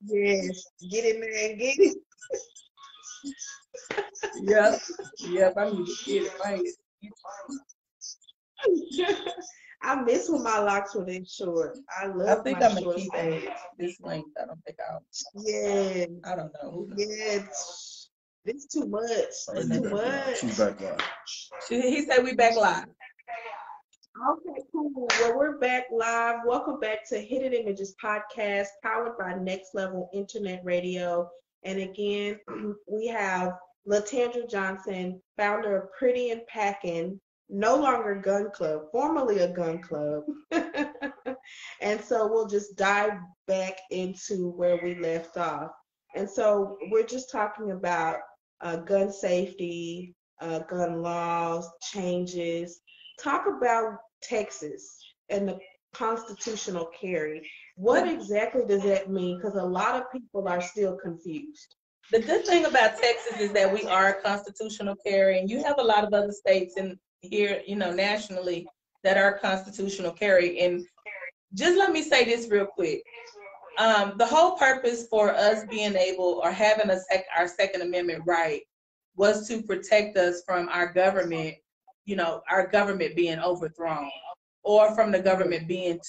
Yes, get in there and get it. Yep, I need to get it right. I miss when my locks were this short. I love think my I'm short gonna keep fades. this length. I don't think I'll. Yeah, I don't know. yeah. It's too much. It's too much. She's back live. He said we back live. Okay, cool. Well, we're back live. Welcome back to Hidden Images Podcast, powered by Next Level Internet Radio. And again, we have Latandra Johnson, founder of Pretty N Packin, no longer gun club, formerly a gun club. And so we'll just dive back into where we left off. And so we're just talking about gun safety, gun laws, changes. Talk about Texas and the constitutional carry. What exactly does that mean? Because a lot of people are still confused. The good thing about Texas is that we are a constitutional carry, and you have a lot of other states in here, you know, nationally that are constitutional carry. And just let me say this real quick. The whole purpose for us being able or having our Second Amendment right was to protect us from our government, you know, our government being overthrown, or from the government being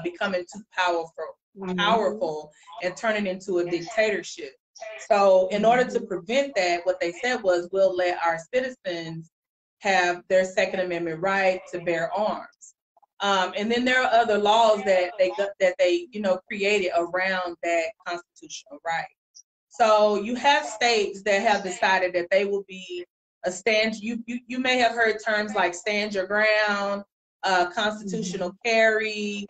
becoming too powerful and turning into a dictatorship. So in order to prevent that, what they said was, we'll let our citizens have their Second Amendment right to bear arms. And then there are other laws that they you know, created around that constitutional right. So you have states that have decided that they will be a stand. You may have heard terms like stand your ground, constitutional carry,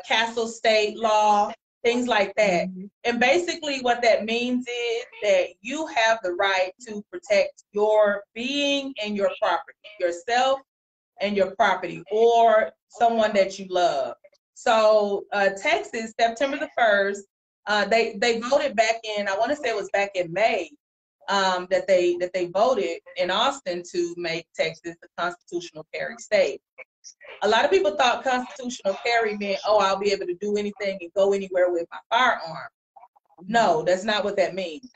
castle state law, things like that. And basically what that means is that you have the right to protect your being and your property, yourself and your property, or someone that you love. So Texas, September the 1st, they voted back in, I want to say it was back in May, that they voted in Austin to make Texas a constitutional carry state. A lot of people thought constitutional carry meant, oh, I'll be able to do anything and go anywhere with my firearm. No, that's not what that means.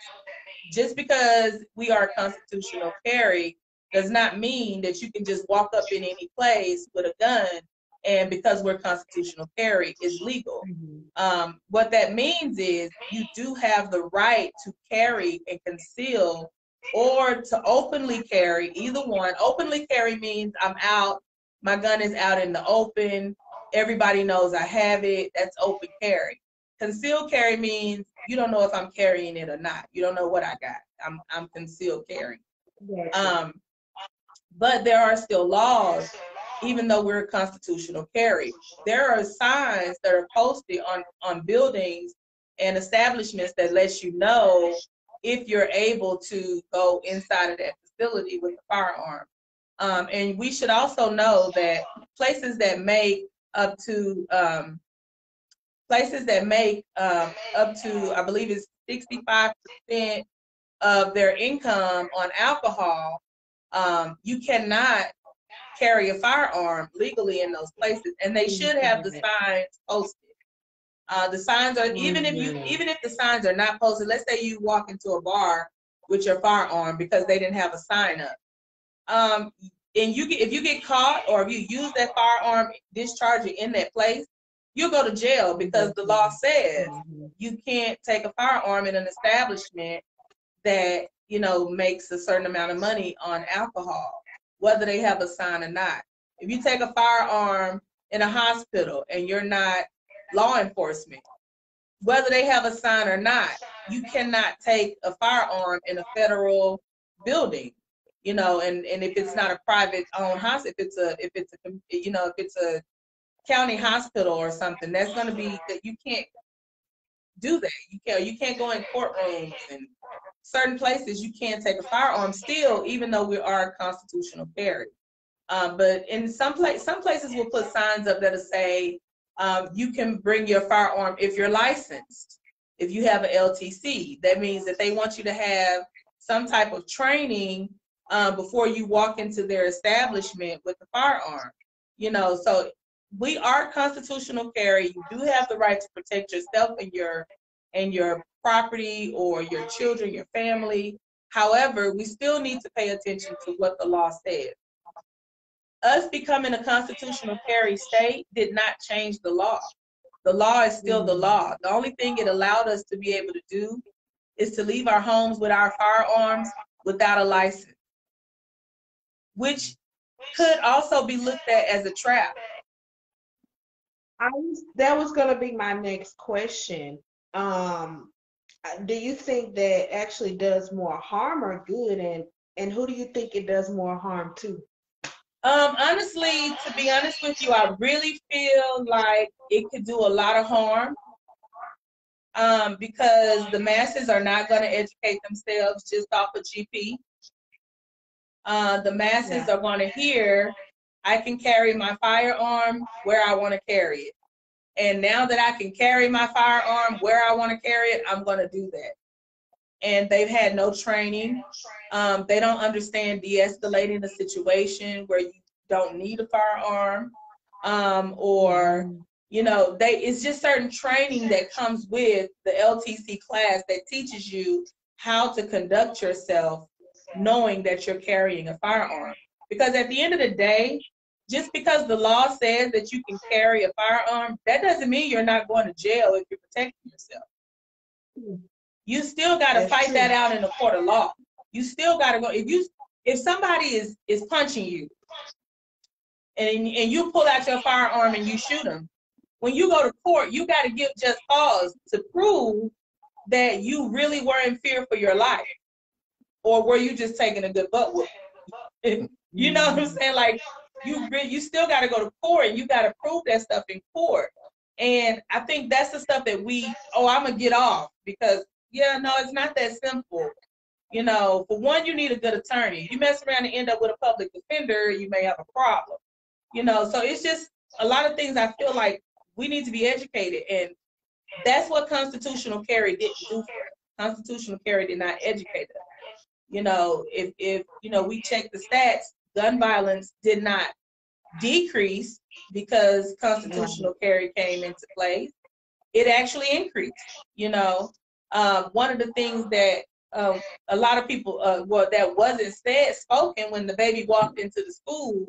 Just because we are constitutional carry does not mean that you can just walk up in any place with a gun and because we're constitutional carry is legal. What that means is you do have the right to carry and conceal, or to openly carry, either one. Openly carry means I'm out, my gun is out in the open, everybody knows I have it, that's open carry. Concealed carry means you don't know if I'm carrying it or not. You don't know what I got. I'm concealed carrying. But there are still laws, even though we're constitutional carry. There are signs that are posted on buildings and establishments that lets you know if you're able to go inside of that facility with a firearm. And we should also know that places that make up to, I believe it's 65% of their income on alcohol, you cannot carry a firearm legally in those places, and they should have the signs posted. The signs are, even if the signs are not posted, let's say you walk into a bar with your firearm because they didn't have a sign up. And if you get caught, or if you use that firearm, discharge it in that place, you'll go to jail, because the law says you can't take a firearm in an establishment that, you know, makes a certain amount of money on alcohol, whether they have a sign or not. If you take a firearm in a hospital and you're not law enforcement, whether they have a sign or not, you cannot take a firearm in a federal building, you know, and if it's not a private owned hospital, if it's a county hospital or something, that's going to be that you can't do that. You can't go in courtrooms and certain places. You can't take a firearm still, even though we are constitutional carry. But in some places will put signs up that'll say you can bring your firearm if you're licensed. If you have an LTC, that means that they want you to have some type of training before you walk into their establishment with the firearm. You know, so we are constitutional carry. You do have the right to protect yourself and your property, or your children, your family. However, we still need to pay attention to what the law says. Us becoming a constitutional carry state did not change the law. The law is still the law. The only thing it allowed us to be able to do is to leave our homes with our firearms without a license, which could also be looked at as a trap. That was going to be my next question. Do you think that actually does more harm or good, and who do you think it does more harm to? Honestly, to be honest with you, I really feel like it could do a lot of harm, because the masses are not going to educate themselves just off of GP. The masses are going to hear, I can carry my firearm where I want to carry it. And now that I can carry my firearm where I want to carry it, I'm going to do that. And they've had no training. They don't understand de-escalating the situation where you don't need a firearm, or, you know, it's just certain training that comes with the LTC class that teaches you how to conduct yourself knowing that you're carrying a firearm. Because at the end of the day, just because the law says that you can carry a firearm, that doesn't mean you're not going to jail if you're protecting yourself. You still got to fight that out in a court of law. You still got to go. If somebody is punching you, and you pull out your firearm and you shoot them, when you go to court, you got to give just cause to prove that you really were in fear for your life, or were you just taking a good butt whooping? You know what I'm saying? Like, you still got to go to court, and you got to prove that stuff in court. And I think that's the stuff that I'm gonna get off, because no, it's not that simple. You know, for one, you need a good attorney. You mess around and end up with a public defender, you may have a problem. You know, so it's just a lot of things I feel like we need to be educated, and that's what constitutional carry didn't do for us. Constitutional carry did not educate us. You know, if you know, we check the stats, gun violence did not decrease because constitutional carry came into place. It actually increased. You know, one of the things that a lot of people, that wasn't spoken when the baby walked into the school,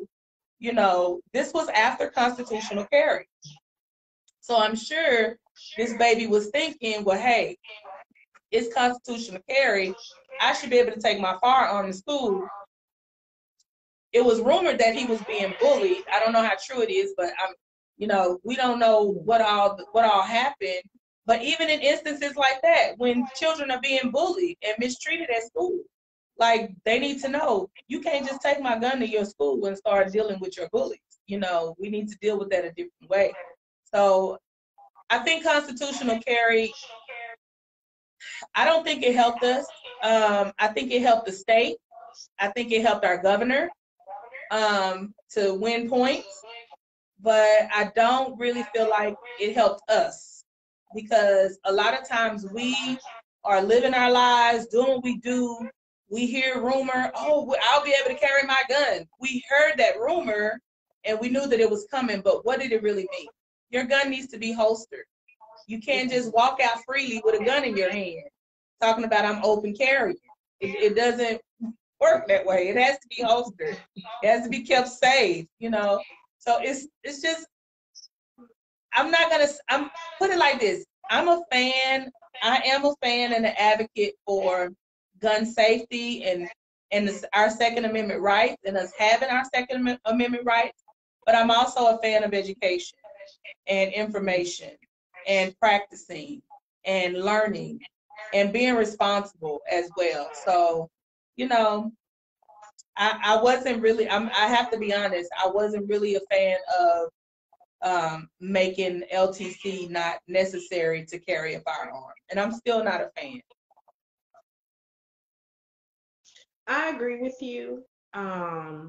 you know, this was after constitutional carry. So I'm sure this baby was thinking, well, hey, it's constitutional carry. I should be able to take my firearm to school. It was rumored that he was being bullied. I don't know how true it is, but you know, we don't know what all happened. But even in instances like that, when children are being bullied and mistreated at school, like, they need to know, you can't just take my gun to your school and start dealing with your bullies. You know, we need to deal with that a different way. So I think constitutional carry, I don't think it helped us. I think it helped the state. I think it helped our governor to win points. But I don't really feel like it helped us, because a lot of times we are living our lives, doing what we do. We hear rumor, oh, I'll be able to carry my gun. We heard that rumor and we knew that it was coming, but what did it really mean? Your gun needs to be holstered. You can't just walk out freely with a gun in your hand, talking about I'm open carrying. It doesn't work that way. It has to be holstered. It has to be kept safe, you know. So it's just, I'm put it like this. I am a fan and an advocate for gun safety and our Second Amendment rights and us having our Second Amendment rights, but I'm also a fan of education and information and practicing and learning and being responsible as well. So, you know, I wasn't really, I have to be honest, I wasn't really a fan of making LTC not necessary to carry a firearm. And I'm still not a fan. I agree with you. I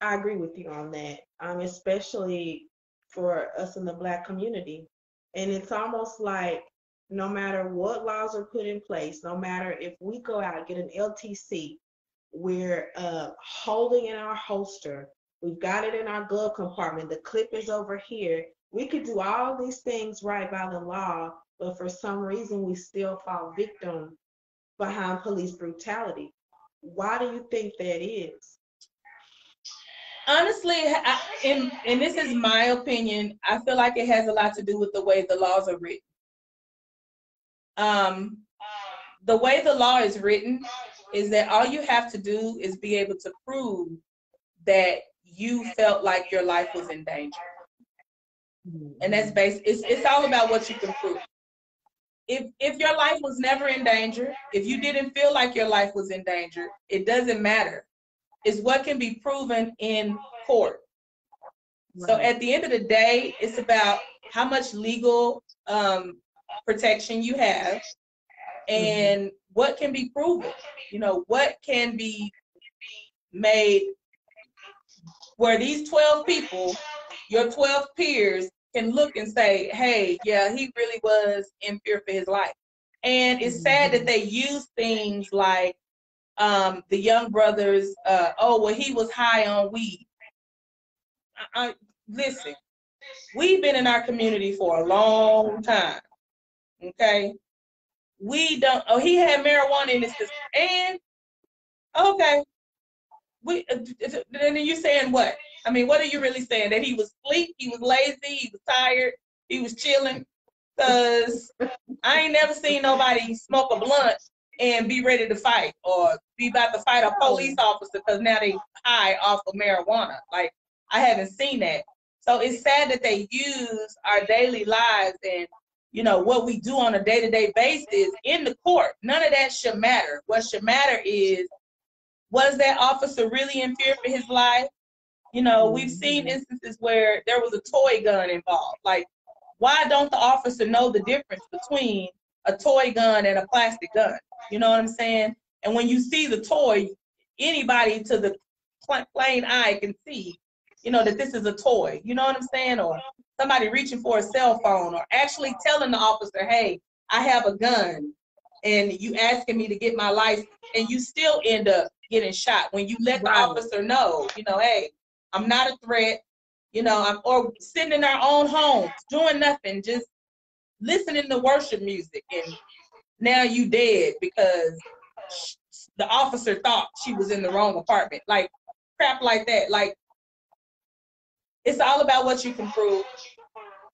agree with you on that, especially for us in the Black community. And it's almost like no matter what laws are put in place, no matter if we go out and get an LTC, we're holding in our holster, we've got it in our glove compartment, the clip is over here. We could do all these things right by the law, but for some reason we still fall victim behind police brutality. Why do you think that is? Honestly, and this is my opinion, I feel like it has a lot to do with the way the laws are written. The way the law is written is that all you have to do is be able to prove that you felt like your life was in danger. And that's it's all about what you can prove. If your life was never in danger, if you didn't feel like your life was in danger, it doesn't matter. It's what can be proven in court. Right. So at the end of the day, it's about how much legal protection you have and what can be proven. You know, what can be made where these 12 people, your 12 peers, can look and say, hey, yeah, he really was in fear for his life. And it's sad that they use things like the young brothers, oh, well, he was high on weed. Listen, we've been in our community for a long time, okay? We don't, oh, he had marijuana in his system, and, okay, then you saying what? I mean, what are you really saying? That he was asleep, he was lazy, he was tired, he was chilling? Because I ain't never seen nobody smoke a blunt and be ready to fight or be about to fight a police officer because now they high off of marijuana. Like, I haven't seen that. So it's sad that they use our daily lives and, you know, what we do on a day-to-day basis in the court. None of that should matter. What should matter is, was that officer really in fear for his life? You know, we've seen instances where there was a toy gun involved. Like, why don't the officer know the difference between a toy gun and a plastic gun? You know what I'm saying? And when you see the toy, anybody to the plain eye can see, you know, that this is a toy. You know what I'm saying? Or somebody reaching for a cell phone or actually telling the officer, hey, I have a gun and you asking me to get my license, and you still end up getting shot when you let the officer know, you know, hey, I'm not a threat, you know, or sitting in our own homes, doing nothing, just listening to worship music, and now you dead because the officer thought she was in the wrong apartment. Like, crap like that. Like, it's all about what you can prove.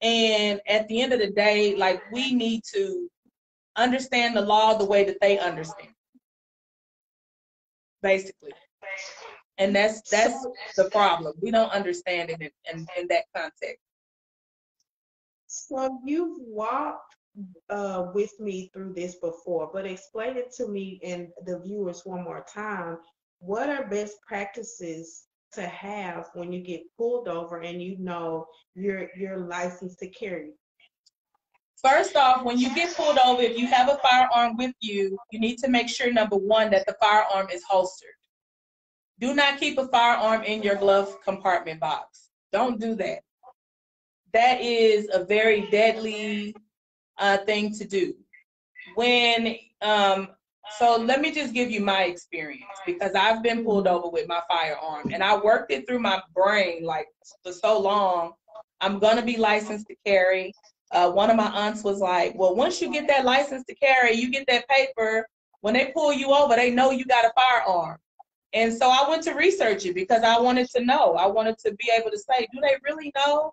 And at the end of the day, like, we need to understand the law the way that they understand, basically. And that's the problem. We don't understand it in that context. So you've walked with me through this before, but explain it to me and the viewers one more time. What are best practices to have when you get pulled over and you know you're licensed to carry? First off, when you get pulled over, if you have a firearm with you, you need to make sure, number one, that the firearm is holstered. Do not keep a firearm in your glove compartment box. Don't do that. That is a very deadly thing to do. when so let me just give you my experience, because I've been pulled over with my firearm, and I worked it through my brain like for so long. I'm gonna be licensed to carry. One of my aunts was like, well, once you get that license to carry, you get that paper, when they pull you over, they know you got a firearm. And so I went to research it because I wanted to know. I wanted to be able to say, do they really know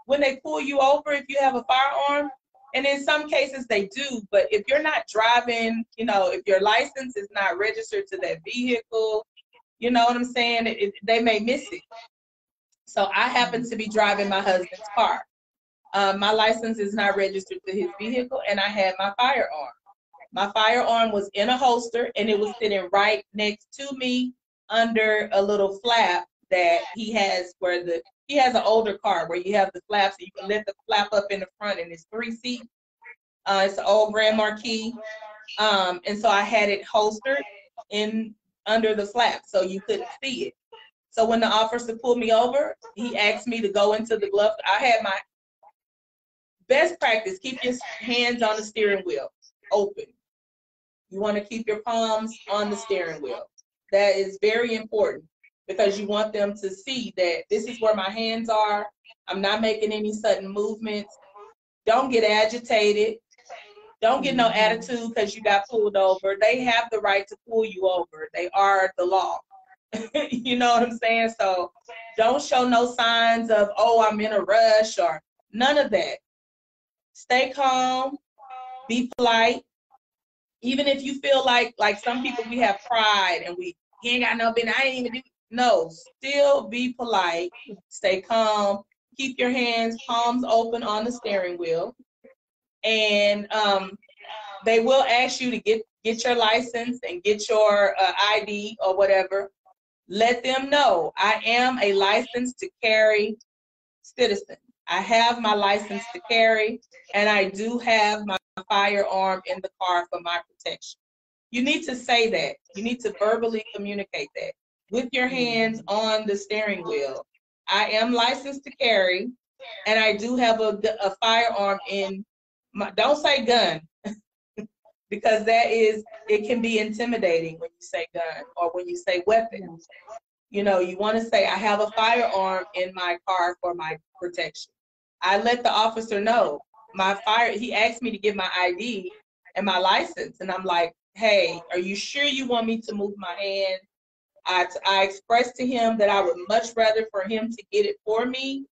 when they pull you over if you have a firearm? And in some cases they do, but if you're not driving, you know, if your license is not registered to that vehicle, you know what I'm saying, they may miss it. So I happen to be driving my husband's car. My license is not registered to his vehicle, and I had my firearm. My firearm was in a holster, and it was sitting right next to me under a little flap that he has, where he has an older car where you have the flaps, so you can lift the flap up in the front, and it's 3 seats. It's an old Grand Marquis. And so I had it holstered in under the flap so you couldn't see it. So when the officer pulled me over, he asked me to go into the glove. I had my best practice, keep your hands on the steering wheel open. You want to keep your palms on the steering wheel. That is very important, because you want them to see that this is where my hands are. I'm not making any sudden movements. Don't get agitated. Don't get no attitude because you got pulled over. They have the right to pull you over. They are the law. You know what I'm saying? So don't show no signs of, oh, I'm in a rush, or none of that. Stay calm, be polite. Even if you feel like some people, we have pride and we ain't got no business, I ain't even do. No, still be polite, stay calm, keep your hands, palms open on the steering wheel. And they will ask you to get your license and get your ID or whatever. Let them know I am a licensed to carry citizen. I have my license to carry, and I do have my firearm in the car for my protection. You need to say that. You need to verbally communicate that with your hands on the steering wheel. I am licensed to carry, and I do have a firearm in my, don't say gun, because it can be intimidating when you say gun or when you say weapon. You know, you want to say, I have a firearm in my car for my protection. I let the officer know he asked me to give my ID and my license. And I'm like, hey, are you sure you want me to move my hand? I expressed to him that I would much rather for him to get it for me,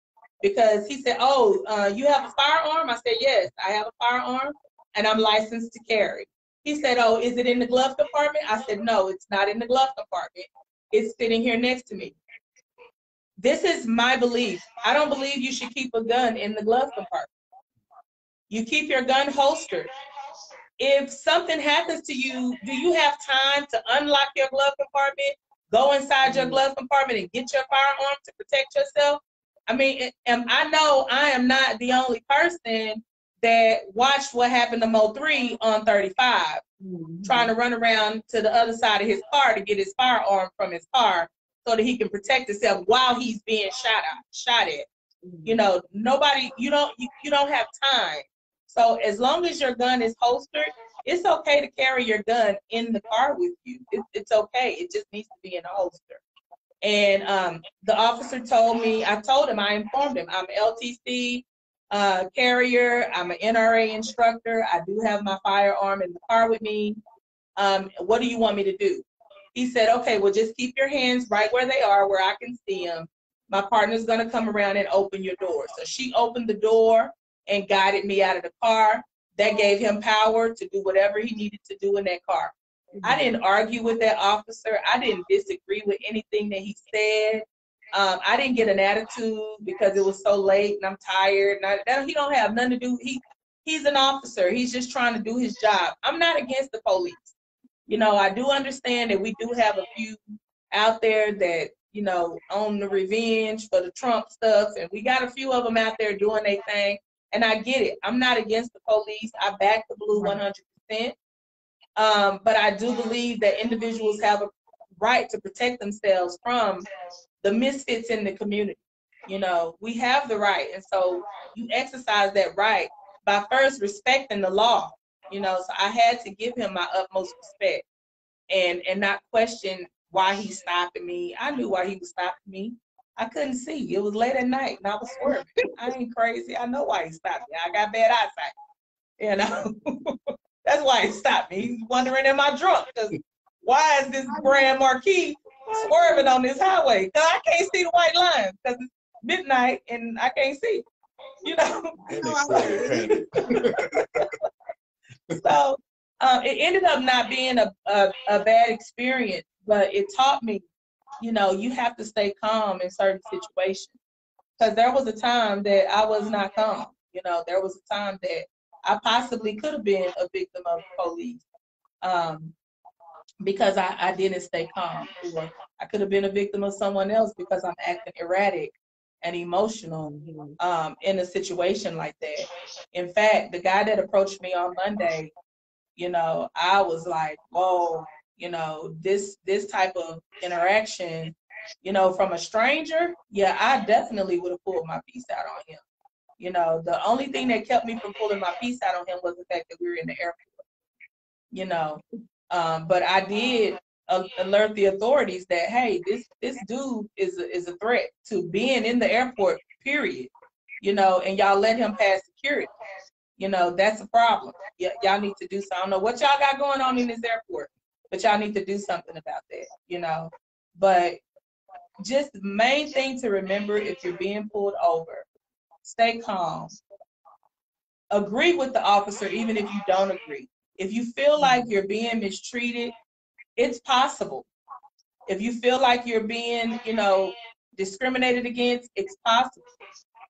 because he said, oh, you have a firearm? I said, yes, I have a firearm and I'm licensed to carry. He said, oh, is it in the glove compartment? I said, no, it's not in the glove compartment. It's sitting here next to me. This is my belief. I don't believe you should keep a gun in the glove compartment. You keep your gun holstered. If something happens to you, do you have time to unlock your glove compartment, go inside your glove compartment and get your firearm to protect yourself? I mean, I know I am not the only person that watched what happened to Mo 3 on 35, trying to run around to the other side of his car to get his firearm from his car so that he can protect himself while he's being shot at. You know, nobody, you don't have time. So as long as your gun is holstered, it's okay to carry your gun in the car with you. It's okay. It just needs to be in a holster. And the officer told me, I informed him, I'm an LTC carrier, I'm an NRA instructor, I do have my firearm in the car with me. What do you want me to do? He said, okay, well, just keep your hands right where they are, where I can see them. My partner's gonna come around and open your door. So she opened the door and guided me out of the car. That gave him power to do whatever he needed to do in that car. I didn't argue with that officer. I didn't disagree with anything that he said. I didn't get an attitude because it was so late and I'm tired. He don't have nothing to do. He's an officer. He's just trying to do his job. I'm not against the police. You know, I do understand that we do have a few out there that, you know, on the revenge for the Trump stuff, and we got a few of them out there doing their thing, and I get it. I'm not against the police. I back the blue 100%. But I do believe that individuals have a right to protect themselves from the misfits in the community. You know, we have the right, and so you exercise that right by first respecting the law. you know, so I had to give him my utmost respect and not question why he's stopping me. I knew why he was stopping me. I couldn't see. It was late at night and I was swerving. I ain't crazy. I know why he stopped me. I got bad eyesight. You know, that's why he stopped me. He's wondering, am I drunk? Because why is this brand marquee swerving on this highway? Because I can't see the white lines because it's midnight and I can't see. You know. So it ended up not being a bad experience, but it taught me, you know, you have to stay calm in certain situations. Because there was a time that I was not calm. You know, there was a time that I possibly could have been a victim of police because I didn't stay calm. Or I could have been a victim of someone else because I'm acting erratic and emotional in a situation like that. In fact, the guy that approached me on Monday, you know, I was like, whoa, you know, this type of interaction, you know, from a stranger, yeah, I definitely would have pulled my piece out on him. You know, the only thing that kept me from pulling my piece out on him was the fact that we were in the airport, you know. But I did alert the authorities that, hey, this dude is a threat to being in the airport, period. You know, and y'all let him pass security. You know, that's a problem. Y'all need to do something. I don't know what y'all got going on in this airport, but y'all need to do something about that, you know. But just the main thing to remember if you're being pulled over, stay calm. Agree with the officer even if you don't agree. If you feel like you're being mistreated, it's possible. If you feel like you're being, you know, discriminated against, it's possible.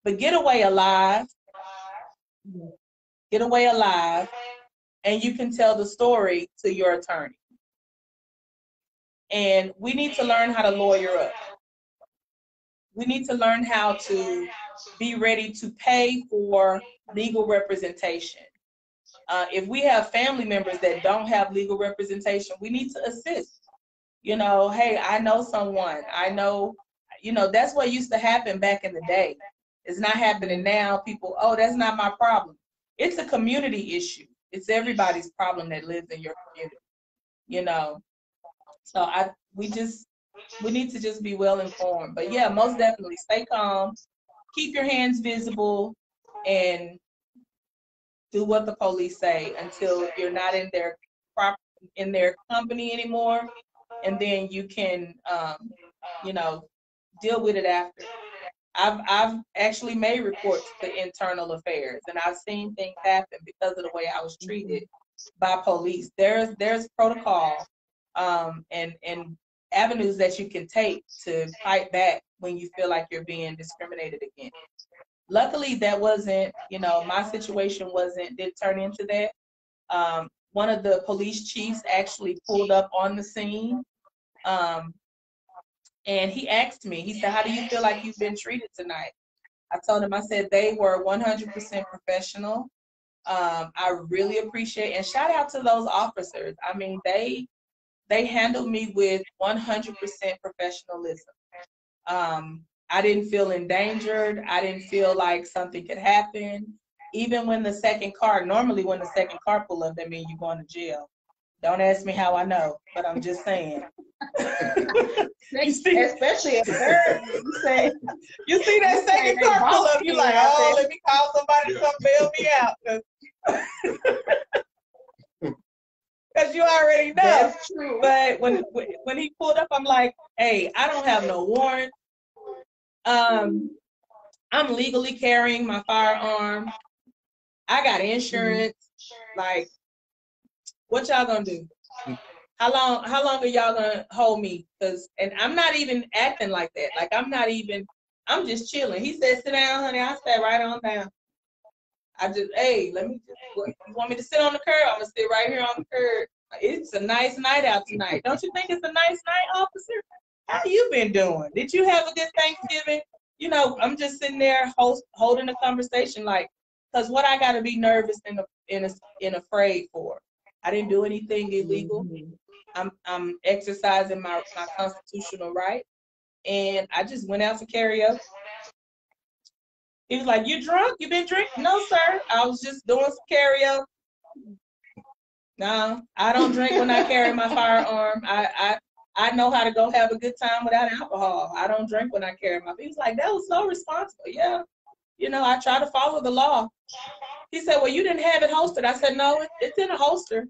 But get away alive. Get away alive, and you can tell the story to your attorney. And we need to learn how to lawyer up. We need to learn how to be ready to pay for legal representation. If we have family members that don't have legal representation, we need to assist. You know, hey, I know someone. I know, you know, that's what used to happen back in the day. It's not happening now. People, oh, that's not my problem. It's a community issue. It's everybody's problem that lives in your community, you know. So we need to just be well informed. But yeah, most definitely stay calm, keep your hands visible, and do what the police say until you're not in their company anymore, and then you can you know, deal with it after. I've actually made reports to internal affairs, and I've seen things happen because of the way I was treated by police. There's protocol and avenues that you can take to fight back when you feel like you're being discriminated against. Luckily, that wasn't, you know, my situation didn't turn into that. One of the police chiefs actually pulled up on the scene. And he asked me, he said, how do you feel like you've been treated tonight? I told him, I said, they were 100% professional. I really appreciate, and shout out to those officers. I mean, they handled me with 100% professionalism. I didn't feel endangered. I didn't feel like something could happen. Even when the second car, normally when the second car pull up, that means you're going to jail. Don't ask me how I know, but I'm just saying. Especially at third, you see that second car pull up, you're like, oh, let me call somebody to come bail me out. Because you already know. That's true. But when he pulled up, I'm like, hey, I don't have no warrant. I'm legally carrying my firearm. I got insurance. Like, what y'all gonna do? How long are y'all gonna hold me? And I'm not even acting like that. Like, I'm just chilling. He said, sit down, honey. I sat right on down. Hey, you want me to sit on the curb? I'm gonna sit right here on the curb. It's a nice night out tonight. Don't you think it's a nice night, officer? How you been doing? Did you have a good Thanksgiving? You know, I'm just sitting there holding a conversation, like, because what I gotta be nervous and afraid for? I didn't do anything illegal. I'm exercising my constitutional right, and I just went out to karaoke. He was like, "You drunk? You been drinking?" No, sir. I was just doing some karaoke. No, I don't drink when I carry my firearm. I know how to go have a good time without alcohol. I don't drink when I carry my. He was like, that was so responsible. Yeah, you know, I try to follow the law. He said, well, you didn't have it holstered. I said, no, it's in a holster.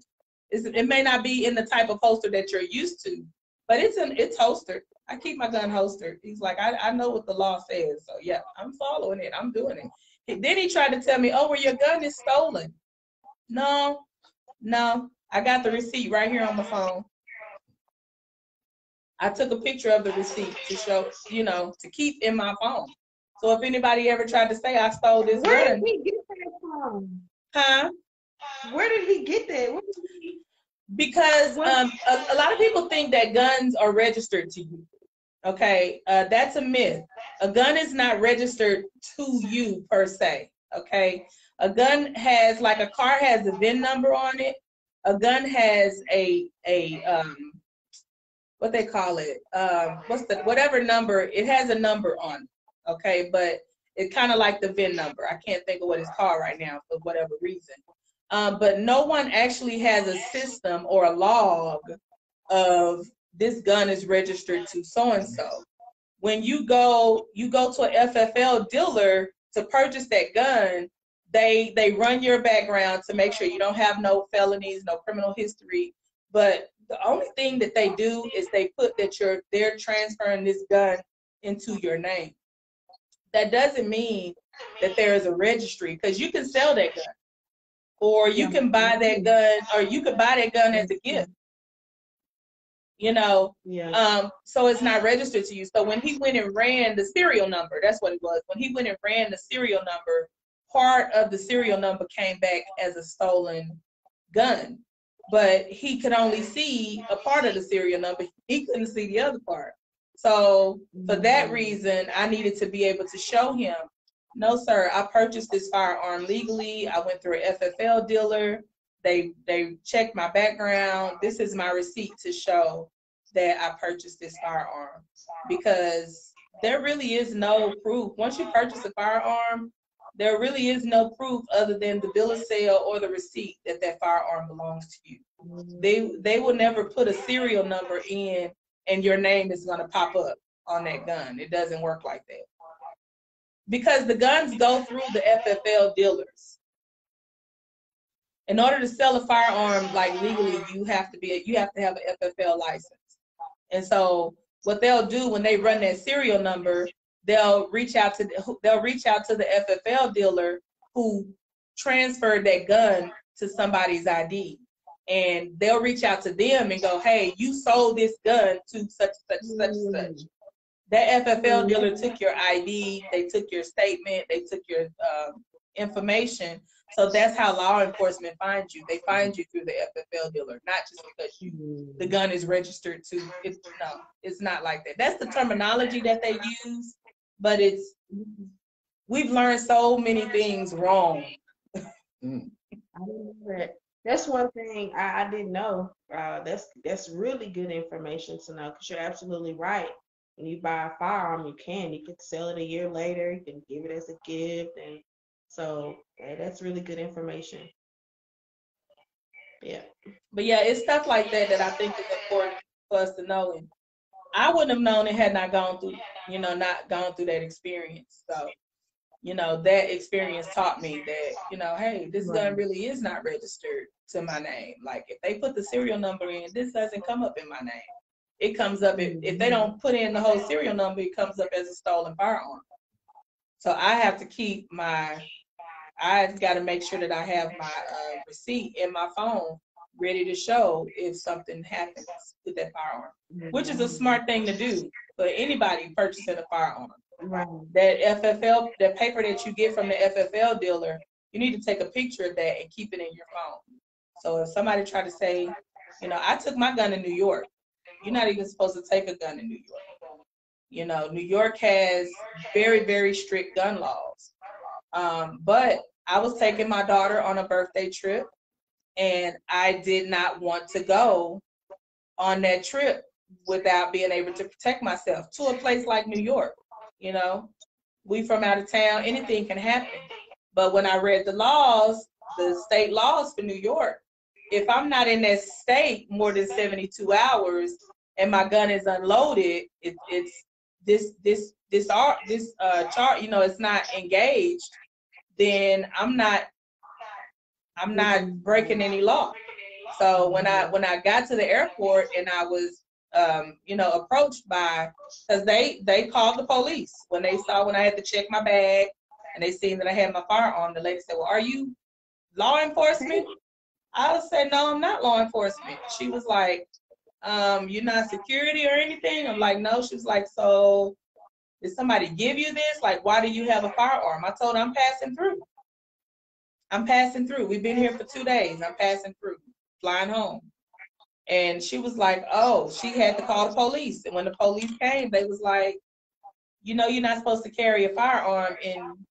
It may not be in the type of holster that you're used to, but it's holstered. I keep my gun holstered. He's like, I know what the law says. So yeah, I'm following it. I'm doing it. Then he tried to tell me, oh, well, your gun is stolen. No, I got the receipt right here on my phone. I took a picture of the receipt to show, you know, to keep in my phone. So if anybody ever tried to say I stole this gun. Where did he get that from? Huh? Where did he get that? Because a lot of people think that guns are registered to you. Okay, that's a myth. A gun is not registered to you per se. Okay, a gun has, like a car has a VIN number on it. A gun has a what they call it, whatever number, it has a number on it, okay? But it's kind of like the VIN number. I can't think of what it's called right now for whatever reason. But no one actually has a system or a log of this gun is registered to so-and-so. When you go to an FFL dealer to purchase that gun, they run your background to make sure you don't have no felonies, no criminal history. But the only thing that they do is they put that they're transferring this gun into your name. That doesn't mean that there is a registry, because you can sell that gun, or you can buy that gun, or you could buy that gun as a gift. You know, so it's not registered to you. So when he went and ran the serial number, that's what it was. When he went and ran the serial number, part of the serial number came back as a stolen gun. But he could only see a part of the serial number. He couldn't see the other part. So for that reason, I needed to be able to show him, no, sir, I purchased this firearm legally. I went through an FFL dealer. They checked my background. This is my receipt to show that I purchased this firearm. Because there really is no proof. Once you purchase a firearm, there really is no proof other than the bill of sale or the receipt that that firearm belongs to you. They will never put a serial number in and your name is going to pop up on that gun. It doesn't work like that. Because the guns go through the FFL dealers. In order to sell a firearm like legally, you have to have an FFL license. And so what they'll do when they run that serial number, they'll reach out to the FFL dealer who transferred that gun to somebody's ID, and they'll reach out to them and go, hey, you sold this gun to such and such. That FFL dealer took your ID, they took your statement, they took your information. So that's how law enforcement finds you. They find you through the FFL dealer, not just because the gun is registered to. No, it's not like that. That's the terminology that they use. But we've learned so many things wrong. That's one thing I didn't know. That's really good information to know, because you're absolutely right. When you buy a firearm, you can sell it a year later, you can give it as a gift, and so that's really good information. Yeah. But yeah, it's stuff like that I think is important for us to know. And I wouldn't have known it had not gone through that experience. So, that experience taught me that, hey, this gun really is not registered to my name. Like, if they put the serial number in, this doesn't come up in my name. It comes up, if they don't put in the whole serial number, it comes up as a stolen firearm. So I have to I've got to make sure that I have my receipt in my phone ready to show if something happens with that firearm, which is a smart thing to do for anybody purchasing a firearm. Right. That paper that you get from the FFL dealer, you need to take a picture of that and keep it in your phone. So if somebody try to say, I took my gun in New York, you're not even supposed to take a gun in New York. New York has very, very strict gun laws. But I was taking my daughter on a birthday trip, and I did not want to go on that trip without being able to protect myself to a place like New York. We from out of town, anything can happen. But when I read the laws, the state laws for New York, if I'm not in that state more than 72 hours and my gun is unloaded, it's this chart, you know, it's not engaged, then I'm not breaking any law. So when I got to the airport and I was you know, approached by, because they called the police when they saw when I had to check my bag and they seen that I had my firearm. The lady said, "Well, are you law enforcement?" I said, "No, I'm not law enforcement." She was like, "You're not security or anything?" I'm like, "No." She was like, "So did somebody give you this? Like, why do you have a firearm?" I told her, "I'm passing through. I'm passing through. We've been here for 2 days. I'm passing through, flying home." And she was like, "Oh," she had to call the police. And when the police came, they was like, "You know, you're not supposed to carry a firearm in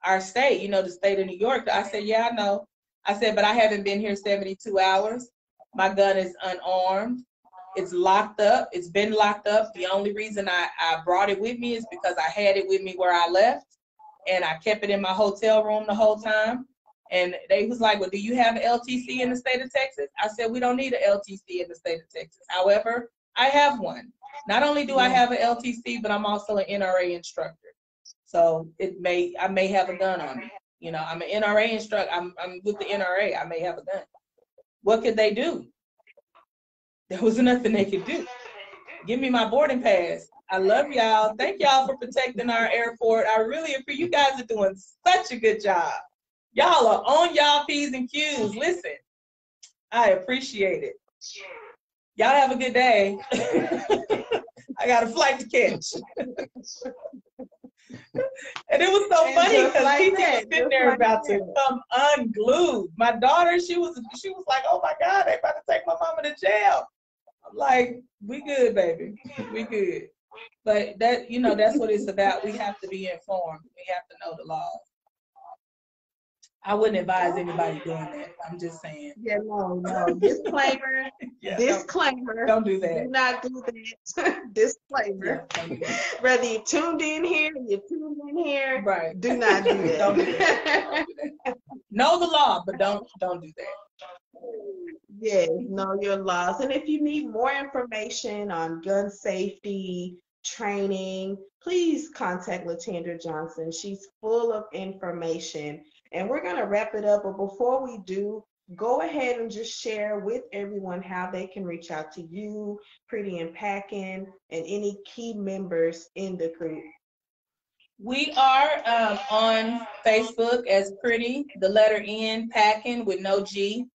our state, you know, the state of New York." I said, "Yeah, I know." I said, "But I haven't been here 72 hours. My gun is unarmed. It's locked up. It's been locked up. The only reason I brought it with me is because I had it with me where I left, and I kept it in my hotel room the whole time." And they was like, "Well, do you have an LTC in the state of Texas?" I said, "We don't need an LTC in the state of Texas. However, I have one. Not only do I have an LTC, but I'm also an NRA instructor. So I may have a gun on me. You know, I'm an NRA instructor. I'm with the NRA. I may have a gun." What could they do? There was nothing they could do. Give me my boarding pass. I love y'all. Thank y'all for protecting our airport. I really appreciate you guys are doing such a good job. Y'all are on y'all P's and Q's. Listen, I appreciate it. Y'all have a good day. I got a flight to catch. And it was so funny because PT was sitting there about to come unglued. My daughter, she was like, "Oh my God, they about to take my mama to jail." I'm like, "We good, baby. We good." But that, you know, that's what it's about. We have to be informed. We have to know the laws. I wouldn't advise anybody doing that. I'm just saying. Yeah, no. Disclaimer. Yeah, disclaimer. Don't do that. Do not do that. Disclaimer. Yeah, Whether you tuned in here, right. Do not do that. Don't do that. Don't do that. Know the law, but don't do that. Yes, know your laws. And if you need more information on gun safety, training, please contact Latandra Johnson. She's full of information. And we're going to wrap it up. But before we do, go ahead and just share with everyone how they can reach out to you, Pretty N Packin, and any key members in the group. We are on Facebook as Pretty, the letter N Packin with no G.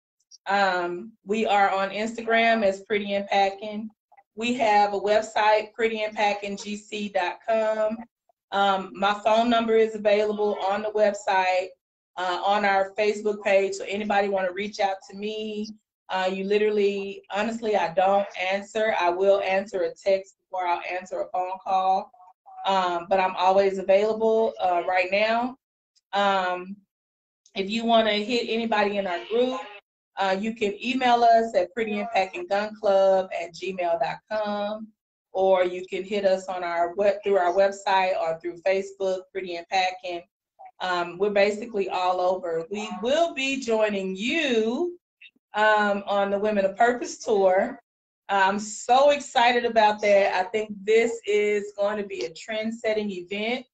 We are on Instagram as Pretty N Packin. We have a website, prettynpackingGC.com. My phone number is available on the website, on our Facebook page. So anybody want to reach out to me, you literally, honestly, I don't answer. I will answer a text before I'll answer a phone call. But I'm always available right now. If you want to hit anybody in our group, you can email us at prettynpackinggunclub@gmail.com, or you can hit us on through our website or through Facebook, Pretty N Packin. We're basically all over. We will be joining you on the Women of Purpose tour. I'm so excited about that. I think this is going to be a trend-setting event,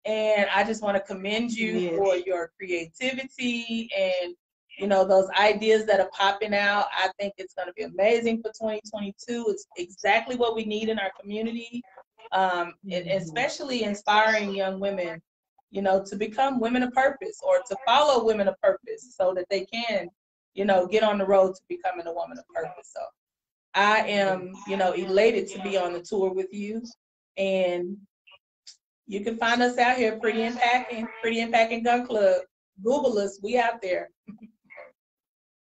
and I just want to commend you for your creativity and, you know, those ideas that are popping out. I think it's going to be amazing for 2022. It's exactly what we need in our community, and especially inspiring young women, you know, to become women of purpose or to follow women of purpose so that they can, you know, get on the road to becoming a woman of purpose. So I am, you know, elated to be on the tour with you, and you can find us out here, Pretty N Packin Gun Club. Google us, we out there.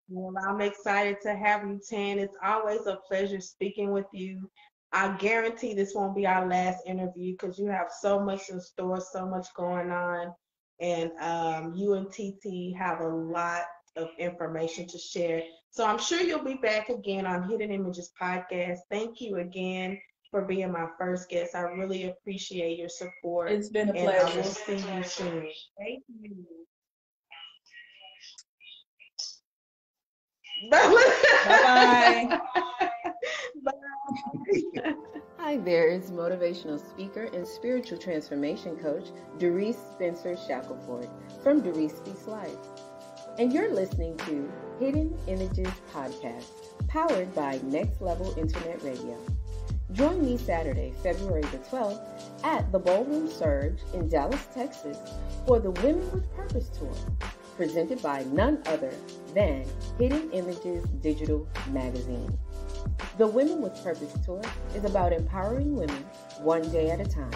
Well, I'm excited to have you, Tan. It's always a pleasure speaking with you. I guarantee this won't be our last interview because you have so much in store, so much going on, and you and TT have a lot of information to share. So I'm sure you'll be back again on Hidden Images podcast. Thank you again for being my first guest. I really appreciate your support. It's been a pleasure. And I will see you soon. Thank you. Bye-bye. Bye. Hi there, it's motivational speaker and spiritual transformation coach, Doris Spencer Shackelford from Doris Speaks Life. And you're listening to Hidden Images Podcast, powered by Next Level Internet Radio. Join me Saturday, February the 12th at the Ballroom Surge in Dallas, Texas for the Women with Purpose Tour, presented by none other than Hidden Images Digital Magazine. The Women with Purpose Tour is about empowering women one day at a time.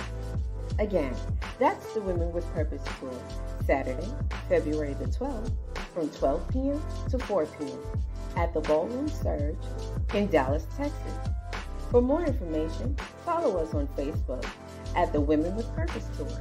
Again, that's the Women with Purpose Tour, Saturday, February the 12th, from 12 p.m. to 4 p.m. at the Ballroom Surge in Dallas, Texas. For more information, follow us on Facebook at the Women with Purpose Tour